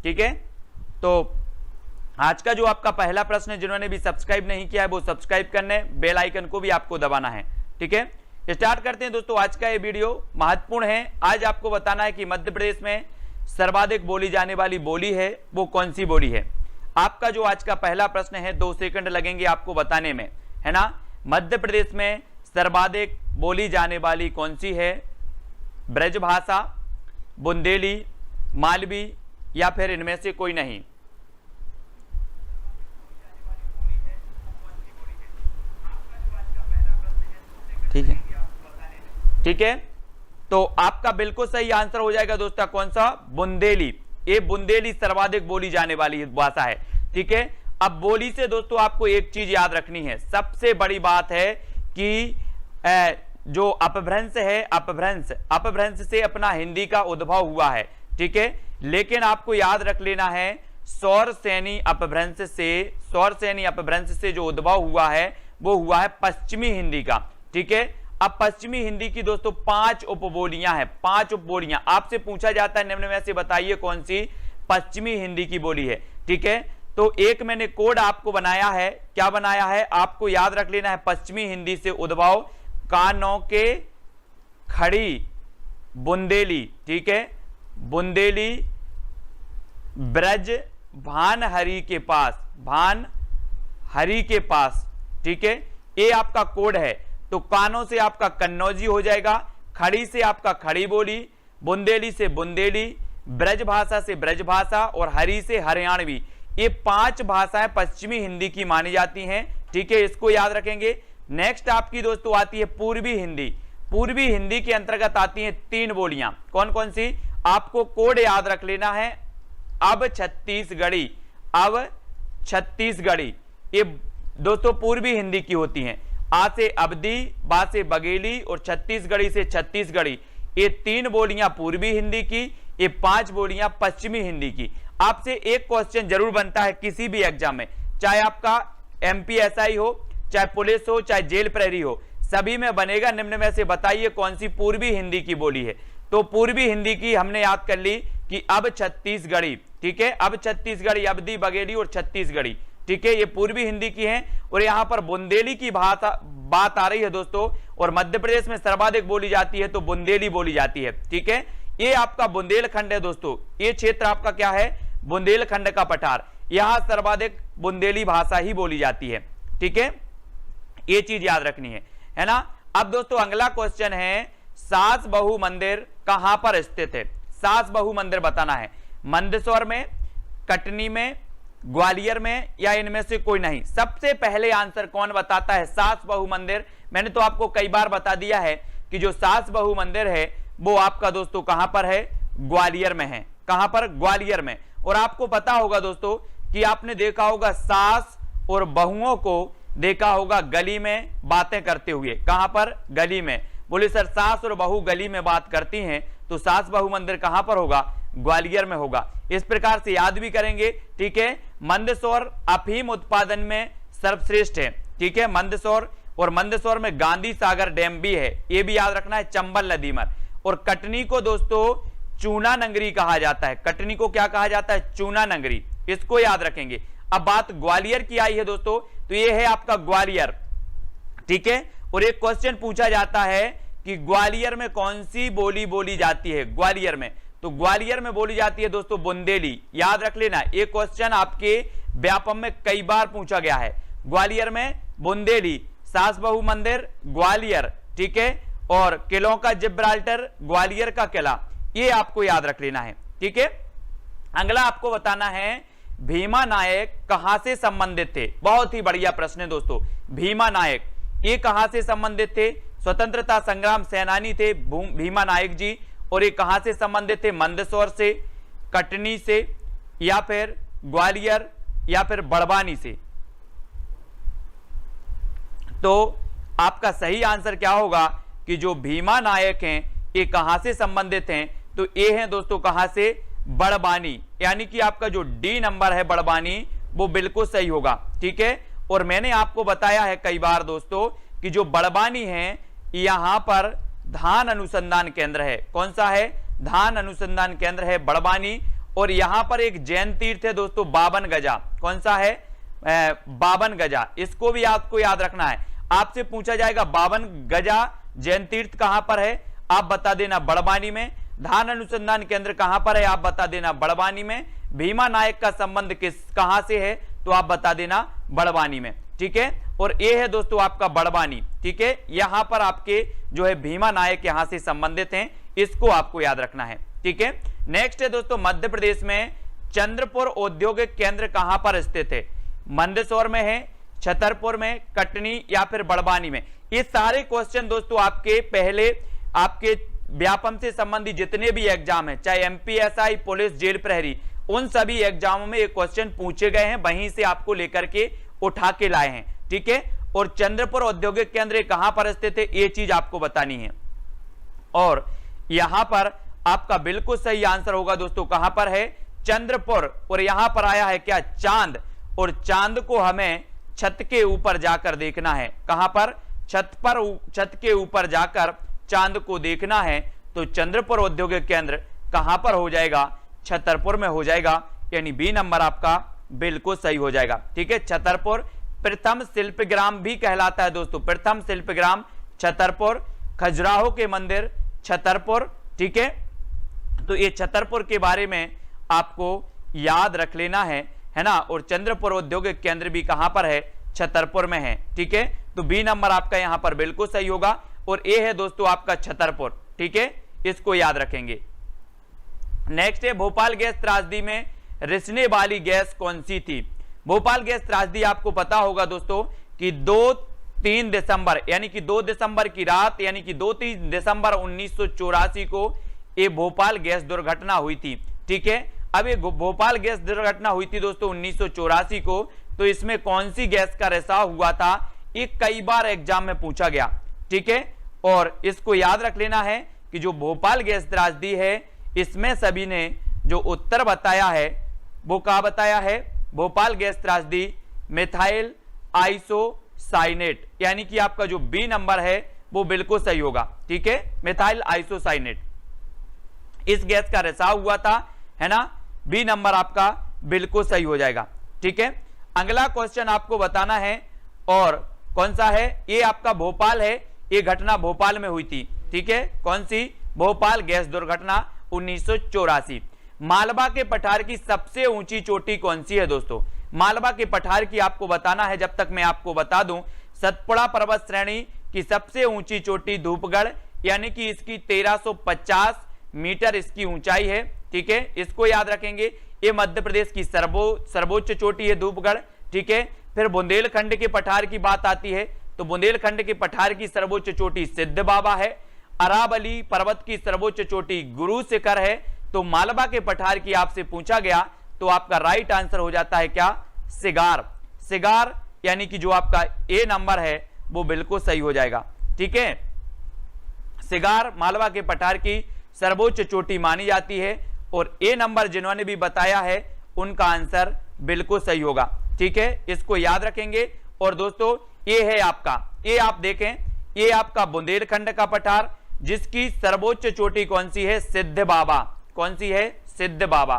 ठीक है, तो आज का जो आपका पहला प्रश्न है, जिन्होंने भी सब्सक्राइब नहीं किया है वो सब्सक्राइब करना है, बेल आइकन को भी आपको दबाना है। ठीक है, स्टार्ट करते हैं दोस्तों आज का ये वीडियो। महत्वपूर्ण है, आज आपको बताना है कि मध्य प्रदेश में सर्वाधिक बोली जाने वाली बोली है वो कौन सी बोली है। आपका जो आज का पहला प्रश्न है 2 सेकंड लगेंगे आपको बताने में, है ना। मध्य प्रदेश में सर्वाधिक बोली जाने वाली कौन सी है? ब्रजभाषा, बुंदेली, मालवी या फिर इनमें से कोई नहीं? ठीक है, ठीक है, तो आपका बिल्कुल सही आंसर हो जाएगा दोस्तों, कौन सा? बुंदेली। ये बुंदेली सर्वाधिक बोली जाने वाली भाषा है। ठीक है, अब बोली से दोस्तों आपको एक चीज याद रखनी है, सबसे बड़ी बात है कि जो अपभ्रंश है, अपभ्रंश से अपना हिंदी का उद्भव हुआ है। ठीक है, लेकिन आपको याद रख लेना है सौरसेनी अपभ्रंश से जो उद्भव हुआ है वो हुआ है पश्चिमी हिंदी का। ठीक है, अब पश्चिमी हिंदी की दोस्तों 5 उपबोलियां हैं, 5 उपबोलियां। आपसे पूछा जाता है निम्न में से बताइए कौन सी पश्चिमी हिंदी की बोली है। ठीक है, तो एक मैंने कोड आपको बनाया है, क्या बनाया है आपको याद रख लेना है। पश्चिमी हिंदी से उद्भव कानों के खड़ी बुंदेली। ठीक है, बुंदेली, ब्रज भान हरि के पास, ठीक है, ये आपका कोड है। तो कानों से आपका कन्नौजी हो जाएगा, खड़ी से आपका खड़ी बोली, बुंदेली से बुंदेली, ब्रज भाषा से ब्रज भाषा और हरि से हरियाणवी। ये 5 भाषाएं पश्चिमी हिंदी की मानी जाती हैं। ठीक है, इसको याद रखेंगे। नेक्स्ट आपकी दोस्तों आती है पूर्वी हिंदी। पूर्वी हिंदी के अंतर्गत आती हैं 3 बोलियां, कौन कौन सी? आपको कोड याद रख लेना है, अब छत्तीसगढ़ी। ये दोस्तों पूर्वी हिंदी की होती हैं। आ से अवधी, बा से बघेली और छत्तीसगढ़ी से छत्तीसगढ़ी। ये 3 बोलियां पूर्वी हिंदी की, ये 5 बोलियां पश्चिमी हिंदी की। आपसे एक क्वेश्चन जरूर बनता है किसी भी एग्जाम में, चाहे आपका एमपीएसआई हो, चाहे पुलिस हो, चाहे जेल प्रहरी हो, सभी में बनेगा। निम्न में से बताइए कौन सी पूर्वी हिंदी की बोली है। तो पूर्वी हिंदी की हमने याद कर ली कि अब छत्तीसगढ़ी। ठीक है, अब छत्तीसगढ़ी, अवधी, बघेली और छत्तीसगढ़ी। ठीक है, ये पूर्वी हिंदी की है। और यहां पर बुंदेली की बात आ रही है दोस्तों, और मध्य प्रदेश में सर्वाधिक बोली जाती है तो बुंदेली बोली जाती है। ठीक है, ये आपका बुंदेलखंड है दोस्तों, ये क्षेत्र आपका क्या है? बुंदेलखंड का पठार। यहां सर्वाधिक बुंदेली भाषा ही बोली जाती है। ठीक है, ये चीज याद रखनी है ना। अब दोस्तों अगला क्वेश्चन है, सास बहु मंदिर कहां पर स्थित है? सास बहु मंदिर बताना है। मंदसौर में, कटनी में, ग्वालियर में या इनमें से कोई नहीं? सबसे पहले आंसर कौन बताता है सास बहु मंदिर? मैंने तो आपको कई बार बता दिया है कि जो सास बहु मंदिर है वो आपका दोस्तों कहां पर है? ग्वालियर में है। कहां पर? ग्वालियर में। और आपको पता होगा दोस्तों कि आपने देखा होगा सास और बहुओं को देखा होगा गली में बातें करते हुए। कहां पर? गली में। बोले सर सास और बहू गली में बात करती हैं, तो सास बहु मंदिर कहां पर होगा? ग्वालियर में होगा। इस प्रकार से याद भी करेंगे। ठीक है, मंदसौर अफीम उत्पादन में सर्वश्रेष्ठ है। ठीक है, मंदसौर, और मंदसौर में गांधी सागर डैम भी है, ये भी याद रखना है, चंबल नदी में। और कटनी को दोस्तों चूना नगरी कहा जाता है। कटनी को क्या कहा जाता है? चूना नगरी। इसको याद रखेंगे। अब बात ग्वालियर की आई है दोस्तों, तो ये है आपका ग्वालियर। ठीक है, और एक क्वेश्चन पूछा जाता है कि ग्वालियर में कौन सी बोली बोली जाती है? ग्वालियर में, तो ग्वालियर में बोली जाती है दोस्तों बुंदेली। याद रख लेना, ये क्वेश्चन आपके व्यापम में कई बार पूछा गया है। ग्वालियर में बुंदेली, सास बहु मंदिर ग्वालियर। ठीक है, और किलों का जिब्राल्टर, ग्वालियर का किला, ये आपको याद रख लेना है। ठीक है, अगला आपको बताना है भीमा नायक कहां से संबंधित थे? बहुत ही बढ़िया प्रश्न है दोस्तों। भीमा नायक ये कहां से संबंधित थे? स्वतंत्रता संग्राम सेनानी थे भीमा नायक जी। और ये कहां से संबंधित थे? मंदसौर से, कटनी से, या फिर ग्वालियर, या फिर बड़वानी से। तो आपका सही आंसर क्या होगा कि जो भीमा नायक हैं ये कहां से संबंधित हैं? तो ये हैं दोस्तों कहां से? बड़वानी। यानी कि आपका जो डी नंबर है बड़वानी वो बिल्कुल सही होगा। ठीक है, और मैंने आपको बताया है कई बार दोस्तों कि जो बड़वानी है यहां पर धान अनुसंधान केंद्र है। कौन सा है? धान अनुसंधान केंद्र है बड़वानी। और यहां पर एक जैन तीर्थ है दोस्तों, 52 गजा। कौन सा है? 52 गजा। इसको भी आपको याद रखना है। आपसे पूछा जाएगा 52 गजा जैन तीर्थ कहां पर है, आप बता देना बड़वानी में। धान अनुसंधान केंद्र कहां पर है, आप बता देना बड़वानी में। भीमा नायक का संबंध कहां से है, तो आप बता देना बड़वानी में। ठीक है, और ये है दोस्तों आपका बड़वानी। ठीक है, यहां पर आपके जो है भीमा नायक यहां से संबंधित हैं, इसको आपको याद रखना है। ठीक है, नेक्स्ट है दोस्तों मध्य प्रदेश में चंद्रपुर औद्योगिक केंद्र कहां पर स्थित है? मंदसौर में है, छतरपुर में, कटनी या फिर बड़वानी में? ये सारे क्वेश्चन दोस्तों आपके पहले आपके व्यापम से संबंधित जितने भी एग्जाम है, चाहे एमपीएसआई, पुलिस, जेल प्रहरी, उन सभी एग्जामों में ये क्वेश्चन पूछे गए हैं, वहीं से आपको लेकर के उठा के लाए हैं। ठीक है, और चंद्रपुर औद्योगिक केंद्र कहां पर स्थित है, ये चीज आपको बतानी है। और यहां पर आपका बिल्कुल सही आंसर होगा दोस्तों, कहां पर है? चंद्रपुर। और यहां पर आया है क्या? चांद। और चांद को हमें छत के ऊपर जाकर देखना है। कहां पर? छत के ऊपर जाकर चांद को देखना है। तो चंद्रपुर औद्योगिक केंद्र कहां पर हो जाएगा? छतरपुर में हो जाएगा, यानी बी नंबर आपका बिल्कुल सही हो जाएगा। ठीक है, छतरपुर प्रथम शिल्पग्राम भी कहलाता है दोस्तों, प्रथम शिल्पग्राम छतरपुर। खजुराहो के मंदिर छतरपुर। ठीक है, तो ये छतरपुर के बारे में आपको याद रख लेना है ना। और चंद्रपुर औद्योगिक केंद्र भी कहां पर है? छतरपुर में है। ठीक है, तो बी नंबर आपका यहां पर बिल्कुल सही होगा। और ए है दोस्तों आपका छतरपुर। ठीक है, इसको याद रखेंगे। नेक्स्ट है भोपाल गैस त्रासदी में रिसने वाली गैस कौन सी थी? भोपाल गैस त्रासदी आपको पता होगा दोस्तों कि 2-3 दिसंबर, यानी कि 2 दिसंबर की रात, यानी कि 2-3 दिसंबर 1984 को ये भोपाल गैस दुर्घटना हुई थी। ठीक है, अब ये भोपाल गैस दुर्घटना हुई थी दोस्तों 1984 को, तो इसमें कौन सी गैस का रिसाव हुआ था, ये कई बार एग्जाम में पूछा गया। ठीक है, और इसको याद रख लेना है कि जो भोपाल गैस त्रासदी है, इसमें सभी ने जो उत्तर बताया है वो क्या बताया है? भोपाल गैस त्रासदी मिथाइल आइसोसाइनेट, यानी कि आपका जो बी नंबर है वो बिल्कुल सही होगा। ठीक है, मिथाइल आइसोसाइनेट, इस गैस का रिसाव हुआ था, है ना। बी नंबर आपका बिल्कुल सही हो जाएगा। ठीक है, अगला क्वेश्चन आपको बताना है, और कौन सा है? ये आपका भोपाल है, ये घटना भोपाल में हुई थी। ठीक है, कौन सी? भोपाल गैस दुर्घटना 1984। मालवा के पठार की सबसे ऊंची चोटी कौन सी है दोस्तों? मालवा के पठार की आपको बताना है। जब तक मैं आपको बता दूं, सतपुड़ा पर्वत श्रेणी की सबसे ऊंची चोटी धूपगढ़, यानी कि इसकी 1350 मीटर इसकी ऊंचाई है। ठीक है, इसको याद रखेंगे। ये मध्य प्रदेश की सर्वोच्च चोटी है धूपगढ़। ठीक है, फिर बुंदेलखंड के पठार की बात आती है, तो बुंदेलखंड के पठार की सर्वोच्च चोटी सिद्ध बाबा है। अरावली पर्वत की सर्वोच्च चोटी गुरु शिखर है। तो मालवा के पठार की आपसे पूछा गया, तो आपका राइट आंसर हो जाता है क्या? सिगार। सिगार, यानी कि जो आपका ए नंबर है वो बिल्कुल सही हो जाएगा। ठीक है, सिगार मालवा के पठार की सर्वोच्च चोटी मानी जाती है, और ए नंबर जिन्होंने भी बताया है उनका आंसर बिल्कुल सही होगा। ठीक है, इसको याद रखेंगे। और दोस्तों ये है आपका, ये आप देखें, ये आपका बुंदेलखंड का पठार, जिसकी सर्वोच्च चोटी कौन सी है? सिद्ध बाबा। कौन सी है? सिद्ध बाबा।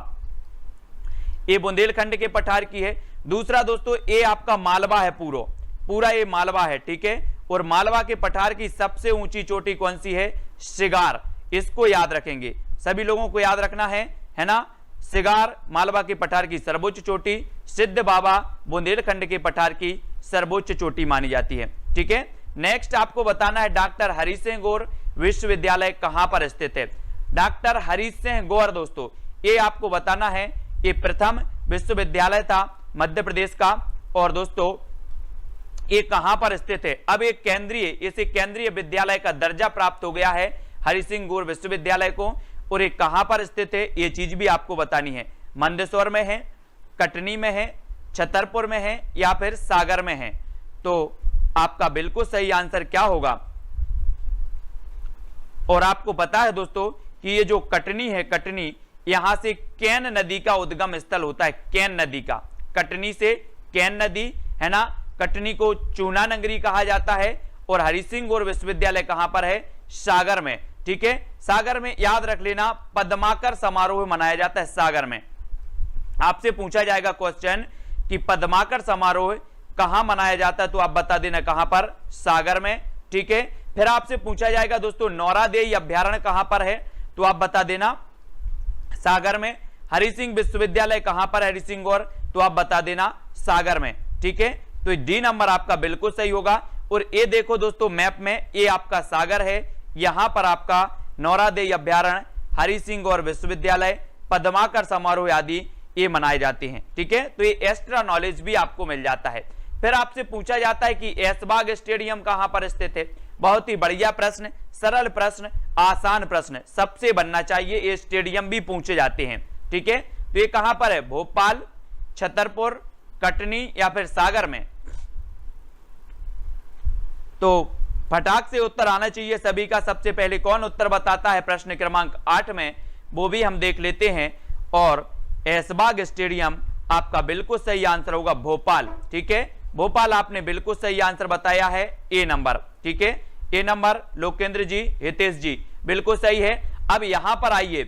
ये बुंदेलखंड के पठार की है। दूसरा दोस्तों ये आपका मालवा है, पूरा ये मालवा है। ठीक है, और मालवा के पठार की सबसे ऊंची चोटी कौन सी है? सिगार। इसको याद रखेंगे, सभी लोगों को याद रखना है ना। सिगार मालवा के पठार की सर्वोच्च चोटी, सिद्ध बाबा बुंदेलखंड के पठार की सर्वोच्च चोटी मानी जाती है। ठीक है, नेक्स्ट आपको बताना है डॉक्टर हरि सिंह गौर विश्वविद्यालय कहां पर स्थित है? डॉक्टर हरि सिंह गौर दोस्तों, ये आपको बताना है, ये प्रथम विश्वविद्यालय था मध्य प्रदेश का, और दोस्तों ये कहां पर स्थित है? अब एक इसे केंद्रीय विद्यालय का दर्जा प्राप्त हो गया है हरि सिंह गौर विश्वविद्यालय को, और ये कहां पर स्थित है ये चीज भी आपको बतानी है। मंदसौर में है, कटनी में है, छतरपुर में है, या फिर सागर में है? तो आपका बिल्कुल सही आंसर क्या होगा? और आपको पता है दोस्तों कि ये जो कटनी है, कटनी यहां से कैन नदी का उद्गम स्थल होता है। कैन नदी का, कटनी से कैन नदी, है ना। कटनी को चूना नगरी कहा जाता है, और हरि सिंह गौर विश्वविद्यालय कहां पर है? सागर में। ठीक है। सागर में याद रख लेना पद्माकर समारोह मनाया जाता है। सागर में आपसे पूछा जाएगा क्वेश्चन कि पद्माकर समारोह कहां मनाया जाता है, तो आप बता देना कहां पर, सागर में, ठीक है। फिर आपसे पूछा जाएगा दोस्तों नौरादेई अभ्यारण्य कहां पर है, तो आप बता देना सागर में। हरि सिंह विश्वविद्यालय कहां पर है, हरि सिंह और, तो आप बता देना सागर में, ठीक है। तो डी नंबर आपका बिल्कुल सही होगा। और ये देखो दोस्तों मैप में, ये आपका सागर है, यहां पर आपका नौरादेई अभ्यारण्य, हरि सिंह और विश्वविद्यालय, पद्माकर समारोह आदि ये मनाए जाते हैं, ठीक है। तो ये एक्स्ट्रा नॉलेज भी आपको मिल जाता है। फिर आपसे पूछा जाता है कि ऐशबाग स्टेडियम कहां पर स्थित है। बहुत ही बढ़िया प्रश्न, सरल प्रश्न, आसान प्रश्न सबसे बनना चाहिए, ये स्टेडियम भी पूछे जाते हैं, ठीक है। तो ये कहां पर है, भोपाल, छतरपुर, कटनी या फिर सागर में। तो फटाक से उत्तर आना चाहिए सभी का। सबसे पहले कौन उत्तर बताता है प्रश्न क्रमांक 8 में, वो भी हम देख लेते हैं। और ऐशबाग स्टेडियम आपका बिल्कुल सही आंसर होगा भोपाल, ठीक है। भोपाल आपने बिल्कुल सही आंसर बताया है, ए नंबर, ठीक है। ए नंबर लोकेंद्र जी, हितेश जी बिल्कुल सही है। अब यहां पर आइए,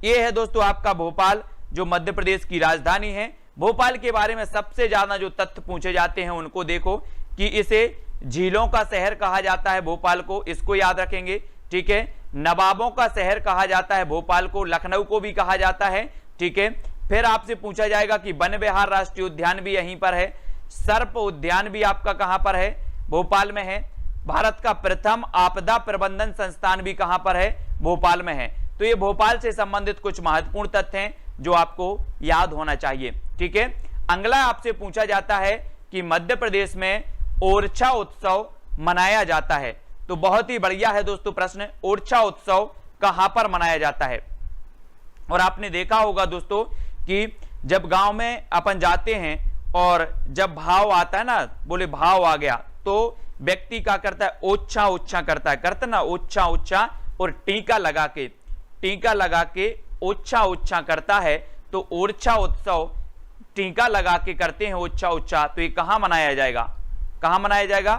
ये है दोस्तों आपका भोपाल जो मध्य प्रदेश की राजधानी है। भोपाल के बारे में सबसे ज्यादा जो तथ्य पूछे जाते हैं उनको देखो कि इसे झीलों का शहर कहा जाता है भोपाल को, इसको याद रखेंगे, ठीक है। नवाबों का शहर कहा जाता है भोपाल को, लखनऊ को भी कहा जाता है, ठीक है। फिर आपसे पूछा जाएगा कि वन विहार राष्ट्रीय उद्यान भी यहीं पर है, सर्प उद्यान भी आपका कहां पर है, भोपाल में है। भारत का प्रथम आपदा प्रबंधन संस्थान भी कहां पर है, भोपाल में है। तो ये भोपाल से संबंधित कुछ महत्वपूर्ण तथ्य हैं जो आपको याद होना चाहिए, ठीक है। अगला आपसे पूछा जाता है कि मध्य प्रदेश में ओरछा उत्सव मनाया जाता है। तो बहुत ही बढ़िया है दोस्तों प्रश्न, ओरछा उत्सव कहां पर मनाया जाता है। और आपने देखा होगा दोस्तों कि जब गांव में अपन जाते हैं और जब भाव आता है ना, बोले भाव आ गया, तो व्यक्ति क्या करता है, ओछा ओछा करता है, करता ना ओछा ओछा, और टीका लगा के ओछा ओछा करता है। तो ओरछा उत्सव टीका लगा के करते हैं ओछा ओछा। तो ये कहां मनाया जाएगा, कहां मनाया जाएगा,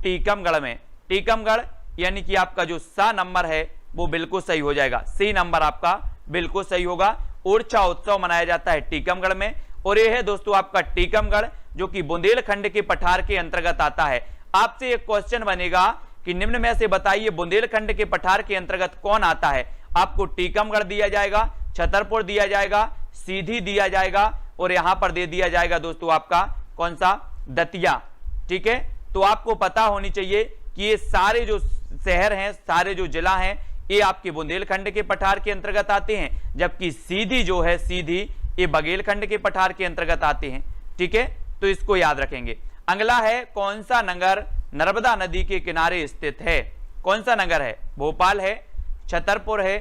टीकमगढ़ में। टीकमगढ़ यानी कि आपका जो सा नंबर है वो बिल्कुल सही हो जाएगा, सी नंबर आपका बिल्कुल सही होगा। ओरछा उत्सव मनाया जाता है टीकमगढ़ में। और ये है दोस्तों आपका टीकमगढ़ जो कि बुंदेलखंड के पठार के अंतर्गत आता है। आपसे एक क्वेश्चन बनेगा कि निम्न में से बताइए बुंदेलखंड के पठार के अंतर्गत कौन आता है। आपको टीकमगढ़ दिया जाएगा, छतरपुर दिया जाएगा, सीधी दिया जाएगा, और यहां पर दे दिया जाएगा दोस्तों आपका कौन सा, दतिया, ठीक है। तो आपको पता होनी चाहिए कि ये सारे जो शहर हैं, सारे जो जिला हैं, ये आपके बुंदेलखंड के पठार के अंतर्गत आते हैं, जबकि सीधी जो है, सीधी ये बघेलखंड के पठार के अंतर्गत आते हैं, ठीक है। तो इसको याद रखेंगे। अगला है कौन सा नगर नर्मदा नदी के किनारे स्थित है। कौन सा नगर है, भोपाल है, छतरपुर है,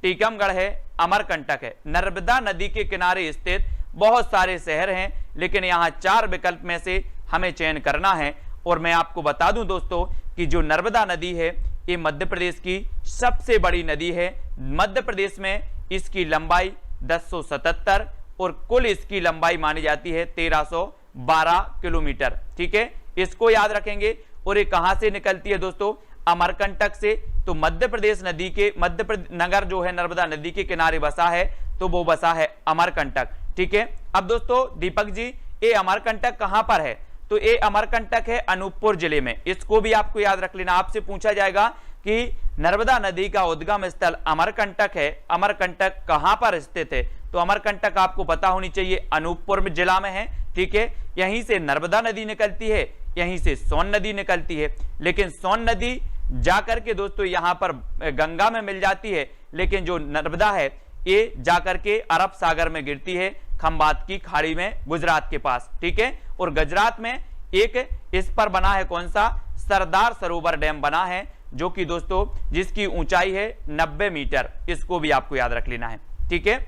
टीकमगढ़ है, अमरकंटक है। नर्मदा नदी के किनारे स्थित बहुत सारे शहर हैं, लेकिन यहां 4 विकल्प में से हमें चयन करना है। और मैं आपको बता दूं दोस्तों कि जो नर्मदा नदी है ये मध्य प्रदेश की सबसे बड़ी नदी है। मध्य प्रदेश में इसकी लंबाई 1077 और कुल इसकी लंबाई मानी जाती है 1312 किलोमीटर, ठीक है। इसको याद रखेंगे। और ये कहां से निकलती है दोस्तों, अमरकंटक से। तो मध्य प्रदेश नदी के नगर जो है नर्मदा नदी के किनारे बसा है, तो वो बसा है अमरकंटक, ठीक है। अब दोस्तों दीपक जी, ये अमरकंटक कहां पर है, तो ये अमरकंटक है अनूपपुर जिले में। इसको भी आपको याद रख लेना। आपसे पूछा जाएगा कि नर्मदा नदी का उद्गम स्थल अमरकंटक है, अमरकंटक कहां पर स्थित है, तो अमरकंटक आपको पता होनी चाहिए अनूपपुर जिला में है, ठीक है। यहीं से नर्मदा नदी निकलती है, यहीं से सोन नदी निकलती है। लेकिन सोन नदी जाकर के दोस्तों यहां पर गंगा में मिल जाती है, लेकिन जो नर्मदा है ये जाकर के अरब सागर में गिरती है, खंबात की खाड़ी में, गुजरात के पास, ठीक है। और गुजरात में एक इस पर बना है कौन सा, सरदार सरोवर डैम बना है, जो कि दोस्तों जिसकी ऊंचाई है 90 मीटर। इसको भी आपको याद रख लेना है, ठीक है।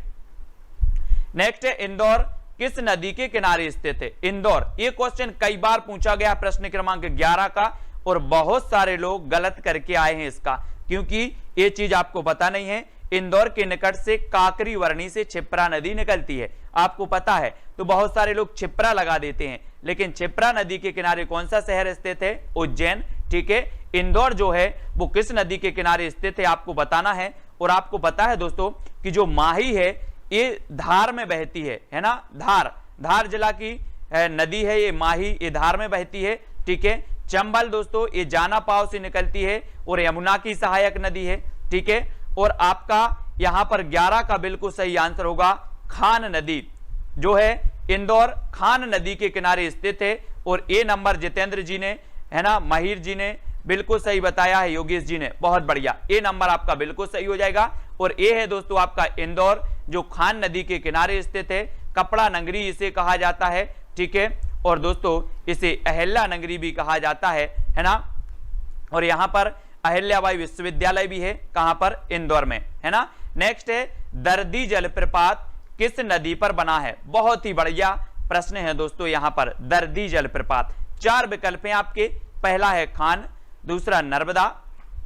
नेक्स्ट है इंदौर किस नदी के किनारे स्थित है। इंदौर, ये क्वेश्चन कई बार पूछा गया प्रश्न क्रमांक 11 का, और बहुत सारे लोग गलत करके आए हैं इसका, क्योंकि ये चीज आपको पता नहीं है। इंदौर के निकट से काकरी वर्णी से क्षिप्रा नदी निकलती है, आपको पता है। तो बहुत सारे लोग क्षिप्रा लगा देते हैं, लेकिन क्षिप्रा नदी के किनारे कौन सा शहर स्थित है, उज्जैन, ठीक है। इंदौर जो है वो किस नदी के किनारे स्थित है आपको बताना है। और आपको पता है दोस्तों कि जो माही है ये धार में बहती है ना, धार जिला की नदी है ये माही, ये धार में बहती है, ठीक है। चंबल दोस्तों ये जानापाव से निकलती है और यमुना की सहायक नदी है, ठीक है। और आपका यहां पर 11 का बिल्कुल सही आंसर होगा खान नदी, जो है इंदौर खान नदी के किनारे स्थित है। और ए नंबर जितेंद्र जी ने, है ना, महिर जी ने बिल्कुल सही बताया है, योगेश जी ने, बहुत बढ़िया, ए नंबर आपका बिल्कुल सही हो जाएगा। और ए है दोस्तों आपका इंदौर, जो खान नदी के किनारे स्थित है। कपड़ा नगरी इसे कहा जाता है, ठीक है। और दोस्तों इसे अहिल्या नगरी भी कहा जाता है ना। और यहां पर अहिल्याबाई विश्वविद्यालय भी है, कहां पर, इंदौर में, है ना। नेक्स्ट है दर्दी जलप्रपात किस नदी पर बना है। बहुत ही बढ़िया प्रश्न है दोस्तों, यहां पर दर्दी जलप्रपात। 4 विकल्प हैं आपके, पहला है खान, दूसरा नर्मदा,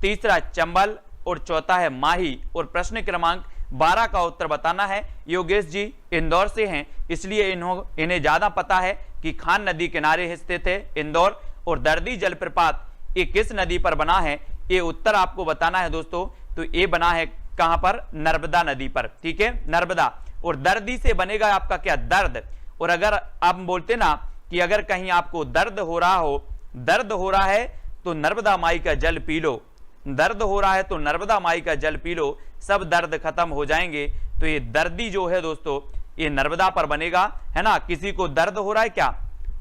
तीसरा चंबल और चौथा है माही। और प्रश्न क्रमांक 12 का उत्तर बताना है। योगेश जी इंदौर से हैं, इसलिए इन्हें ज्यादा पता है कि खान नदी किनारे स्थित है इंदौर। और दर्दी जलप्रपात ये किस नदी पर बना है, ये उत्तर आपको बताना है दोस्तों। तो ये बना है कहां पर, नर्मदा नदी पर, ठीक है, नर्मदा। और दर्दी से बनेगा आपका क्या, दर्द। और अगर आप बोलते ना कि अगर कहीं आपको दर्द हो रहा है तो नर्मदा माई का जल पी लो, दर्द हो रहा है तो नर्मदा माई का जल पी लो, सब दर्द खत्म हो जाएंगे। तो ये दर्दी जो है दोस्तों ये नर्मदा पर बनेगा, है ना। किसी को दर्द हो रहा है, क्या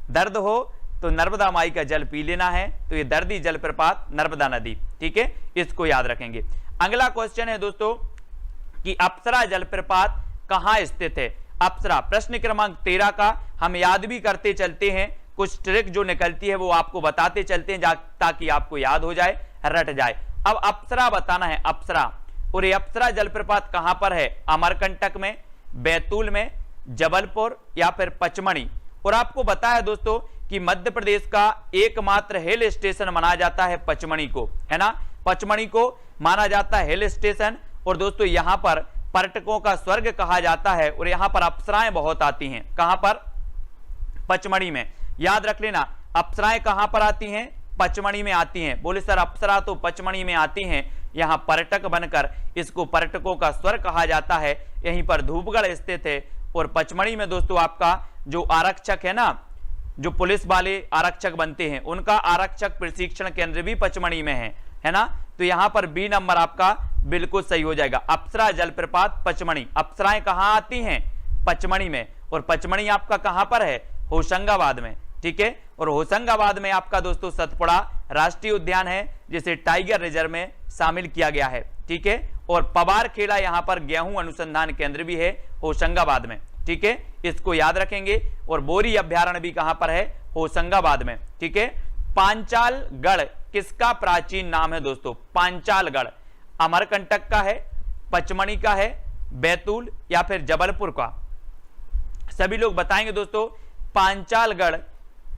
दर्द हो तो नर्मदा माई का जल पी लेना है। तो ये दर्दी जलप्रपात नर्मदा नदी, ठीक है, इसको याद रखेंगे। अगला क्वेश्चन है दोस्तों कि अप्सरा जलप्रपात कहां स्थित है। अप्सरा प्रश्न क्रमांक 13 का हम याद भी करते चलते हैं, कुछ ट्रिक जो निकलती है वो आपको बताते चलते हैं ताकि आपको याद हो जाए, रट जाए। अब अप्सरा बताना है, अप्सरा। और ये अप्सरा जलप्रपात कहां पर है, अमरकंटक में, बैतूल में, जबलपुर या फिर पचमणी। और आपको पता है दोस्तों कि मध्य प्रदेश का एकमात्र हिल स्टेशन माना जाता है पचमणी को, है ना, पचमणी को माना जाता है हिल स्टेशन। और दोस्तों यहां पर पर्यटकों का स्वर्ग कहा जाता है। और यहां पर अप्सराएं बहुत आती हैं, कहां पर, पचमणी में। याद रख लेना, अप्सराएं कहां पर आती हैं, पचमणी में आती हैं। बोले सर अप्सरा तो पचमणी में आती हैं, यहां पर्यटक बनकर इसको पर्यटकों का स्वर्ग कहा जाता है। यहीं पर धूपगढ़ स्थित है। और पचमणी में दोस्तों आपका जो आरक्षक है ना, जो पुलिस वाले आरक्षक बनते हैं, उनका आरक्षक प्रशिक्षण केंद्र भी पचमणी में है ना। तो यहां पर बी नंबर आपका बिल्कुल सही हो जाएगा, अप्सरा जलप्रपात पचमणी। अप्सराएं कहां आती हैं, पचमणी में। और पचमणी आपका कहां पर है, होशंगाबाद में, ठीक है। और होशंगाबाद में आपका दोस्तों सतपुड़ा राष्ट्रीय उद्यान है, जिसे टाइगर रिजर्व में शामिल किया गया है, ठीक है। और पवार खेड़ा यहां पर गेहूं अनुसंधान केंद्र भी है होशंगाबाद में, ठीक है, इसको याद रखेंगे। और बोरी अभ्यारण्य भी कहां पर है, होशंगाबाद में, ठीक है। पांचालगढ़ किसका प्राचीन नाम है दोस्तों, पांचालगढ़ अमरकंटक का है, पचमणी का है, बैतूल या फिर जबलपुर का। सभी लोग बताएंगे दोस्तों पांचालगढ़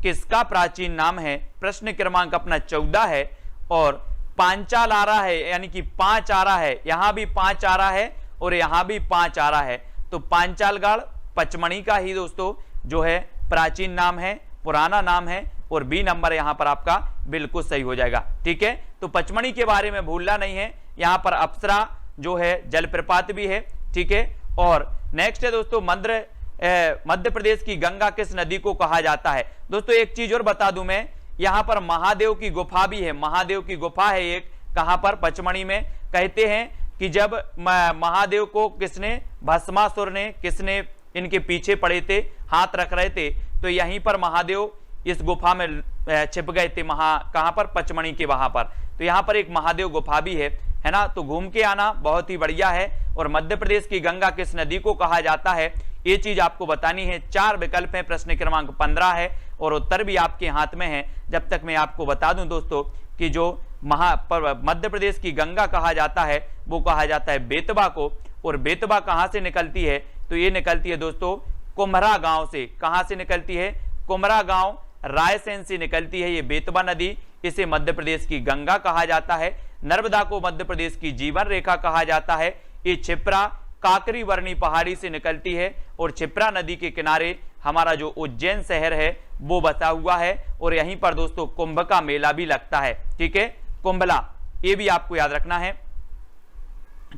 किसका प्राचीन नाम है। प्रश्न क्रमांक अपना 14 है। और पांचाल आ रहा है, यानी कि 5 आ रहा है, यहां भी 5 आ रहा है और यहां भी 5 आ रहा है। तो पांचालगढ़ पचमणी का ही दोस्तों जो है प्राचीन नाम है, पुराना नाम है। और बी नंबर यहां पर आपका बिल्कुल सही हो जाएगा, ठीक है। तो पचमणी के बारे में भूलना नहीं है, यहां पर अप्सरा जो है जलप्रपात भी है, ठीक है। और नेक्स्ट है दोस्तों मध्य प्रदेश की गंगा किस नदी को कहा जाता है। दोस्तों एक चीज और बता दूं मैं, यहां पर महादेव की गुफा भी है, महादेव की गुफा है एक, कहां पर, पचमणी में। कहते हैं कि जब महादेव को किसने, भस्मासुर ने, किसने इनके पीछे पड़े थे, हाथ रख रहे थे, तो यहीं पर महादेव इस गुफा में छिप गए थे, कहां पर, पचमणी के वहां पर। तो यहां पर एक महादेव गुफा भी है ना। तो घूम के आना बहुत ही बढ़िया है। और मध्य प्रदेश की गंगा किस नदी को कहा जाता है, ये चीज आपको बतानी है। 4 विकल्प है, प्रश्न क्रमांक 15 है और उत्तर भी आपके हाथ में है। जब तक मैं आपको बता दूं दोस्तों कि जो मध्य प्रदेश की गंगा कहा जाता है वो कहा जाता है बेतवा को। और बेतवा कहां से निकलती है, तो ये निकलती है दोस्तों कुम्हरा गांव से। कहां से निकलती है, कुम्हरा गांव रायसेन से निकलती है ये बेतवा नदी। इसे मध्य प्रदेश की गंगा कहा जाता है। नर्मदा को मध्य प्रदेश की जीवन रेखा कहा जाता है। ये क्षिप्रा काकरी वर्णी पहाड़ी से निकलती है। और क्षिप्रा नदी के किनारे हमारा जो उज्जैन शहर है वो बसा हुआ है। और यहीं पर दोस्तों कुंभ का मेला भी लगता है, ठीक है। कुंभला, ये भी आपको याद रखना है,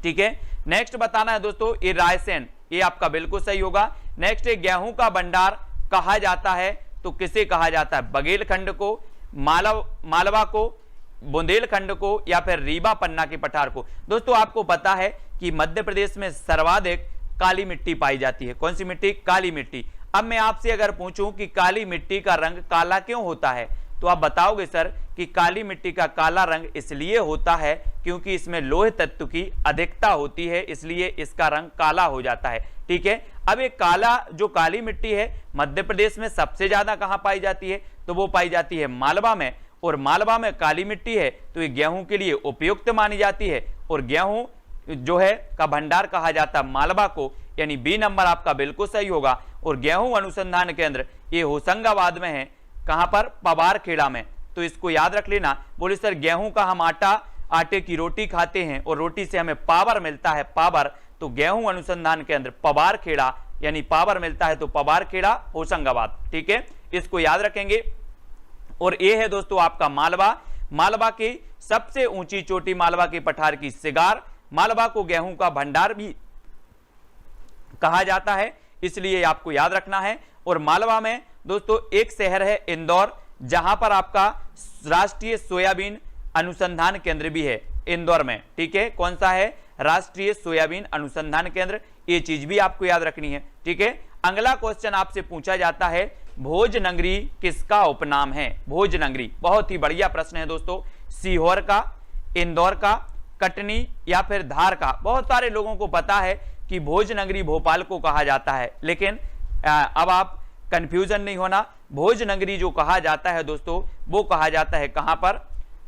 ठीक है। नेक्स्ट बताना है दोस्तों ये रायसेन, ये आपका बिल्कुल सही होगा। नेक्स्ट है गेहूं का भंडार कहा जाता है तो किसे कहा जाता है? बघेलखंड को, मालवा को, बुंदेलखंड को, या फिर रीवा पन्ना के पठार को। दोस्तों आपको पता है कि मध्य प्रदेश में सर्वाधिक काली मिट्टी पाई जाती है। कौन सी मिट्टी? काली मिट्टी। अब मैं आपसे अगर पूछूं कि काली मिट्टी का रंग काला क्यों होता है, तो आप बताओगे सर कि काली मिट्टी का काला रंग इसलिए होता है क्योंकि इसमें लोह तत्व की अधिकता होती है, इसलिए इसका रंग काला हो जाता है, ठीक है। अब ये काला जो काली मिट्टी है मध्य प्रदेश में सबसे ज्यादा कहां पाई जाती है? तो वो पाई जाती है मालवा में, और मालवा में काली मिट्टी है तो ये गेहूं के लिए उपयुक्त मानी जाती है, और गेहूं जो है का भंडार कहा जाता है मालवा को, यानी बी नंबर आपका बिल्कुल सही होगा। और गेहूं अनुसंधान केंद्र ये होशंगाबाद में है, कहां पर? पवार खेड़ा में। तो इसको याद रख लेना। बोले सर गेहूं का हम आटे की रोटी खाते हैं और रोटी से हमें पावर मिलता है, पावर, तो गेहूं अनुसंधान केंद्र पवार खेड़ा, यानी पावर मिलता है तो पवार खेड़ा होशंगाबाद, ठीक है, इसको याद रखेंगे। और ये है दोस्तों आपका मालवा, मालवा की सबसे ऊंची चोटी मालवा के पठार की सिगार, मालवा को गेहूं का भंडार भी कहा जाता है, इसलिए आपको याद रखना है। और मालवा में दोस्तों एक शहर है इंदौर, जहां पर आपका राष्ट्रीय सोयाबीन अनुसंधान केंद्र भी है इंदौर में, ठीक है। कौन सा है? राष्ट्रीय सोयाबीन अनुसंधान केंद्र, ये चीज भी आपको याद रखनी है, ठीक है। अगला क्वेश्चन आपसे पूछा जाता है भोजनगरी किसका उपनाम है? भोजनगरी, बहुत ही बढ़िया प्रश्न है दोस्तों। सीहोर का, इंदौर का, कटनी या फिर धार का? बहुत सारे लोगों को पता है कि भोजनगरी भोपाल को कहा जाता है, लेकिन अब आप कंफ्यूजन नहीं होना। भोजनगरी जो कहा जाता है दोस्तों वो कहा जाता है कहां पर?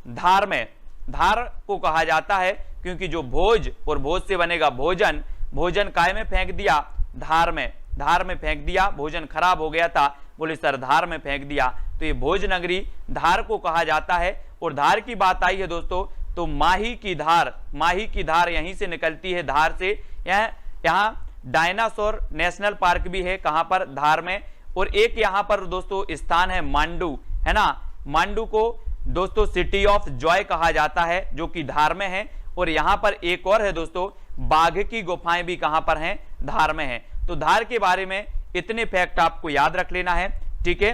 धार में। धार को कहा जाता है क्योंकि जो भोज और भोज से बनेगा भोजन, भोजन काय में फेंक दिया? धार में, धार में फेंक दिया, भोजन खराब हो गया था, बोले सर धार में फेंक दिया, तो ये भोजनगरी धार को कहा जाता है। और धार की बात आई है दोस्तों तो माही की धार, माही की धार यहीं से निकलती है, धार से। यहाँ डायनासोर नेशनल पार्क भी है, कहां पर? धार में। और एक यहां पर दोस्तों स्थान है मांडू, है ना, मांडू को दोस्तों सिटी ऑफ जॉय कहा जाता है, जो कि धार में है। और यहां पर एक और है दोस्तों, बाघ की गुफाएं भी कहां पर हैं? धार में है। तो धार के बारे में इतने फैक्ट आपको याद रख लेना है, ठीक है।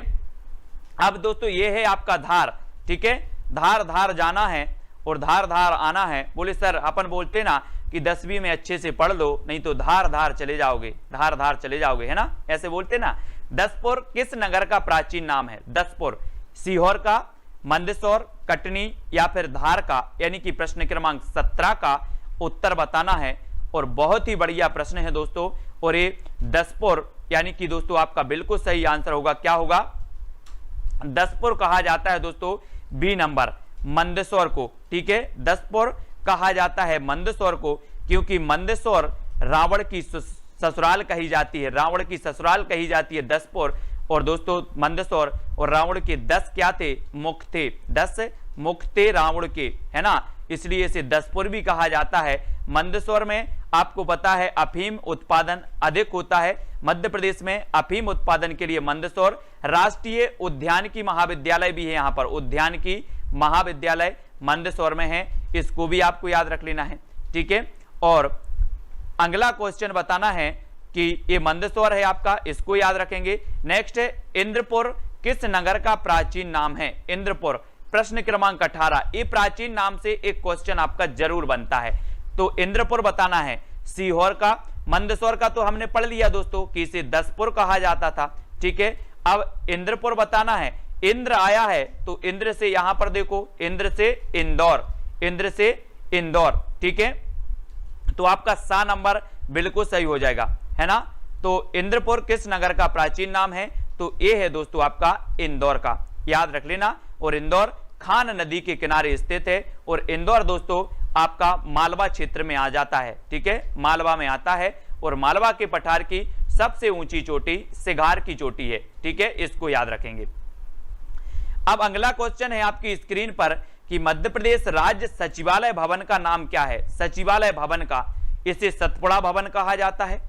अब दोस्तों ये है आपका धार, ठीक है, धार धार जाना है और धार धार आना है। बोले सर अपन बोलते ना कि 10वीं में अच्छे से पढ़ लो, नहीं तो धार धार चले जाओगे, धार धार चले जाओगे, है ना, ऐसे बोलते ना। दसपुर किस नगर का प्राचीन नाम है? दसपुर सीहोर का, मंदसौर, कटनी या फिर धार का? यानी कि प्रश्न क्रमांक 17 का उत्तर बताना है। और बहुत ही बढ़िया प्रश्न है दोस्तों। और ये दसपुर यानी कि दोस्तों आपका बिल्कुल सही आंसर होगा, क्या होगा? दसपुर कहा जाता है दोस्तों बी नंबर, मंदसौर को, ठीक है। दसपुर कहा जाता है मंदसौर को क्योंकि मंदसौर रावण की ससुराल कही जाती है, रावण की ससुराल कही जाती है दसपुर। और दोस्तों मंदसौर और रावण के 10 क्या थे? मुख थे, 10 मुख थे रावण के, है ना, इसलिए इसे दसपुर भी कहा जाता है। मंदसौर में आपको पता है अफीम उत्पादन अधिक होता है, मध्य प्रदेश में अफीम उत्पादन के लिए मंदसौर। राष्ट्रीय उद्यान की महाविद्यालय भी है यहाँ पर, उद्यान की महाविद्यालय मंदसौर में है, इसको भी आपको याद रख लेना है, ठीक है। और अगला क्वेश्चन बताना है कि ये मंदसौर है आपका, इसको याद रखेंगे। नेक्स्ट है इंद्रपुर किस नगर का प्राचीन नाम है? इंद्रपुर, प्रश्न क्रमांक 18, ये प्राचीन नाम से एक क्वेश्चन आपका जरूर बनता है। तो इंद्रपुर बताना है। सीहोर का, मंदसौर का तो हमने पढ़ लिया दोस्तों कि इसे दसपुर कहा जाता था, ठीक है। अब इंद्रपुर बताना है। इंद्र आया है तो इंद्र से यहां पर देखो, इंद्र से इंदौर, इंद्र से इंदौर, ठीक है। तो आपका सा नंबर बिल्कुल सही हो जाएगा, है ना। तो इंद्रपुर किस नगर का प्राचीन नाम है? तो ये है दोस्तों आपका इंदौर का, याद रख लेना। और इंदौर खान नदी के किनारे स्थित है। और इंदौर दोस्तों आपका मालवा क्षेत्र में आ जाता है, ठीक है, मालवा में आता है। और मालवा के पठार की सबसे ऊंची चोटी सिगार की चोटी है, ठीक है, इसको याद रखेंगे। अब अगला क्वेश्चन है आपकी स्क्रीन पर कि मध्य प्रदेश राज्य सचिवालय भवन का नाम क्या है? सचिवालय भवन का, इसे सतपुड़ा भवन कहा जाता है,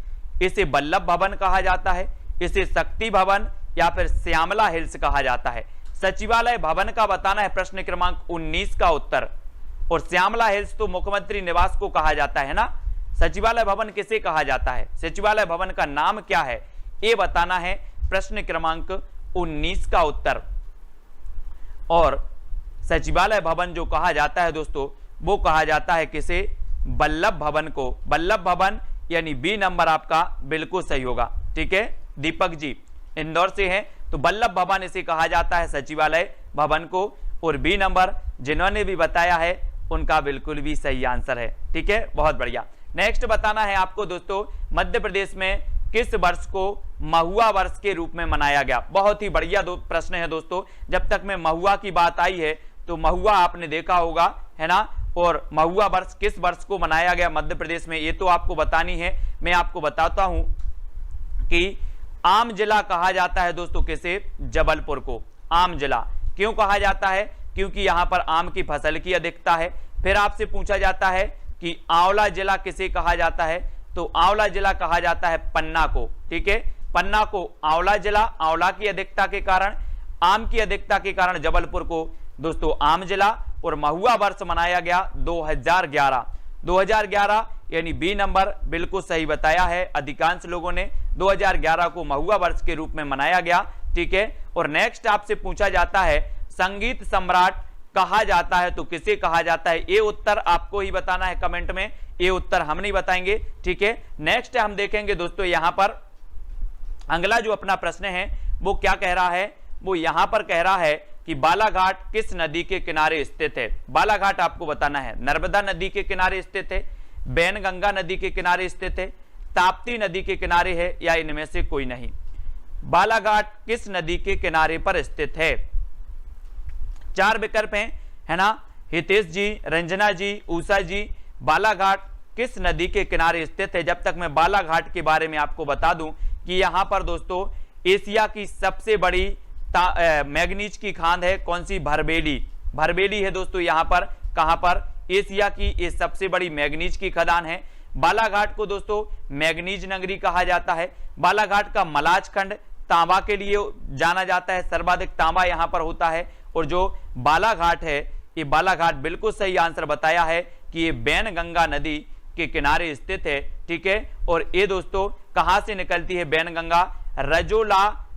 इसे वल्लभ भवन कहा जाता है, इसे शक्ति भवन या फिर श्यामला हिल्स कहा जाता है। सचिवालय भवन का बताना है प्रश्न क्रमांक 19 का उत्तर, और श्यामला हिल्स तो मुख्यमंत्री निवास को कहा जाता है ना। सचिवालय भवन किसे कहा जाता है, सचिवालय भवन का नाम क्या है, ये बताना है प्रश्न क्रमांक 19 का उत्तर। और सचिवालय भवन जो कहा जाता है दोस्तों, वो कहा जाता है किसे, वल्लभ भवन को। वल्लभ भवन यानी बी नंबर आपका बिल्कुल सही होगा। ठीक है, दीपक जी इंदौर से हैं, तो वल्लभ भवन इसे कहा जाता है सचिवालय भवन को। और बी नंबर जिन्होंने भी बताया है उनका बिल्कुल भी सही आंसर है। ठीक है, बहुत बढ़िया। नेक्स्ट बताना है आपको दोस्तों, मध्य प्रदेश में किस वर्ष को महुआ वर्ष के रूप में मनाया गया। बहुत ही बढ़िया प्रश्न है दोस्तों। जब तक में महुआ की बात आई है तो महुआ आपने देखा होगा, है ना। और महुआ वर्ष किस वर्ष को मनाया गया मध्य प्रदेश में, ये तो आपको बतानी है। मैं आपको बताता हूं कि आम जिला कहा जाता है दोस्तों किसे, जबलपुर को। आम जिला क्यों कहा जाता है, क्योंकि यहां पर आम की फसल की अधिकता है। फिर आपसे पूछा जाता है कि आंवला जिला किसे कहा जाता है, तो आंवला जिला कहा जाता है पन्ना को। ठीक है, पन्ना को आंवला जिला, आंवला की अधिकता के कारण, आम की अधिकता के कारण जबलपुर को दोस्तों आम जिला। और महुआ वर्ष मनाया गया 2011 यानी बी नंबर बिल्कुल सही बताया है अधिकांश लोगों ने। 2011 को महुआ वर्ष के रूप में मनाया गया। ठीक है, और नेक्स्ट आपसे पूछा जाता है संगीत सम्राट कहा जाता है तो किसे कहा जाता है, ये उत्तर आपको ही बताना है कमेंट में, ये उत्तर हम नहीं बताएंगे। ठीक है, नेक्स्ट हम देखेंगे दोस्तों, यहां पर अगला जो अपना प्रश्न है वो क्या कह रहा है, वो यहां पर कह रहा है कि बालाघाट किस नदी के किनारे स्थित है। बालाघाट आपको बताना है नर्मदा नदी के किनारे स्थित है, बैनगंगा नदी के किनारे स्थित है, ताप्ती नदी के किनारे है, या इनमें से कोई नहीं। बालाघाट किस नदी के किनारे पर स्थित है, 4 विकल्प हैं, है ना। हितेश जी, रंजना जी, उषा जी, बालाघाट किस नदी के किनारे स्थित है। जब तक मैं बालाघाट के बारे में आपको बता दूं कि यहां पर दोस्तों एशिया की सबसे बड़ी मैग्नीज की खान है, कौन सी, भरबेली। भरबेली है दोस्तों यहां पर, कहां पर, एशिया की ये सबसे बड़ी मैग्नीज की खदान है। बालाघाट को दोस्तों मैग्नीज नगरी कहा जाता है। बालाघाट का मलाज खंड तांबा के लिए जाना जाता है, सर्वाधिक तांबा यहां पर होता है। और जो बालाघाट है, ये बालाघाट बिल्कुल सही आंसर बताया है कि ये बैनगंगा नदी के किनारे स्थित है। ठीक है, और ये दोस्तों कहां से निकलती है बैनगंगा,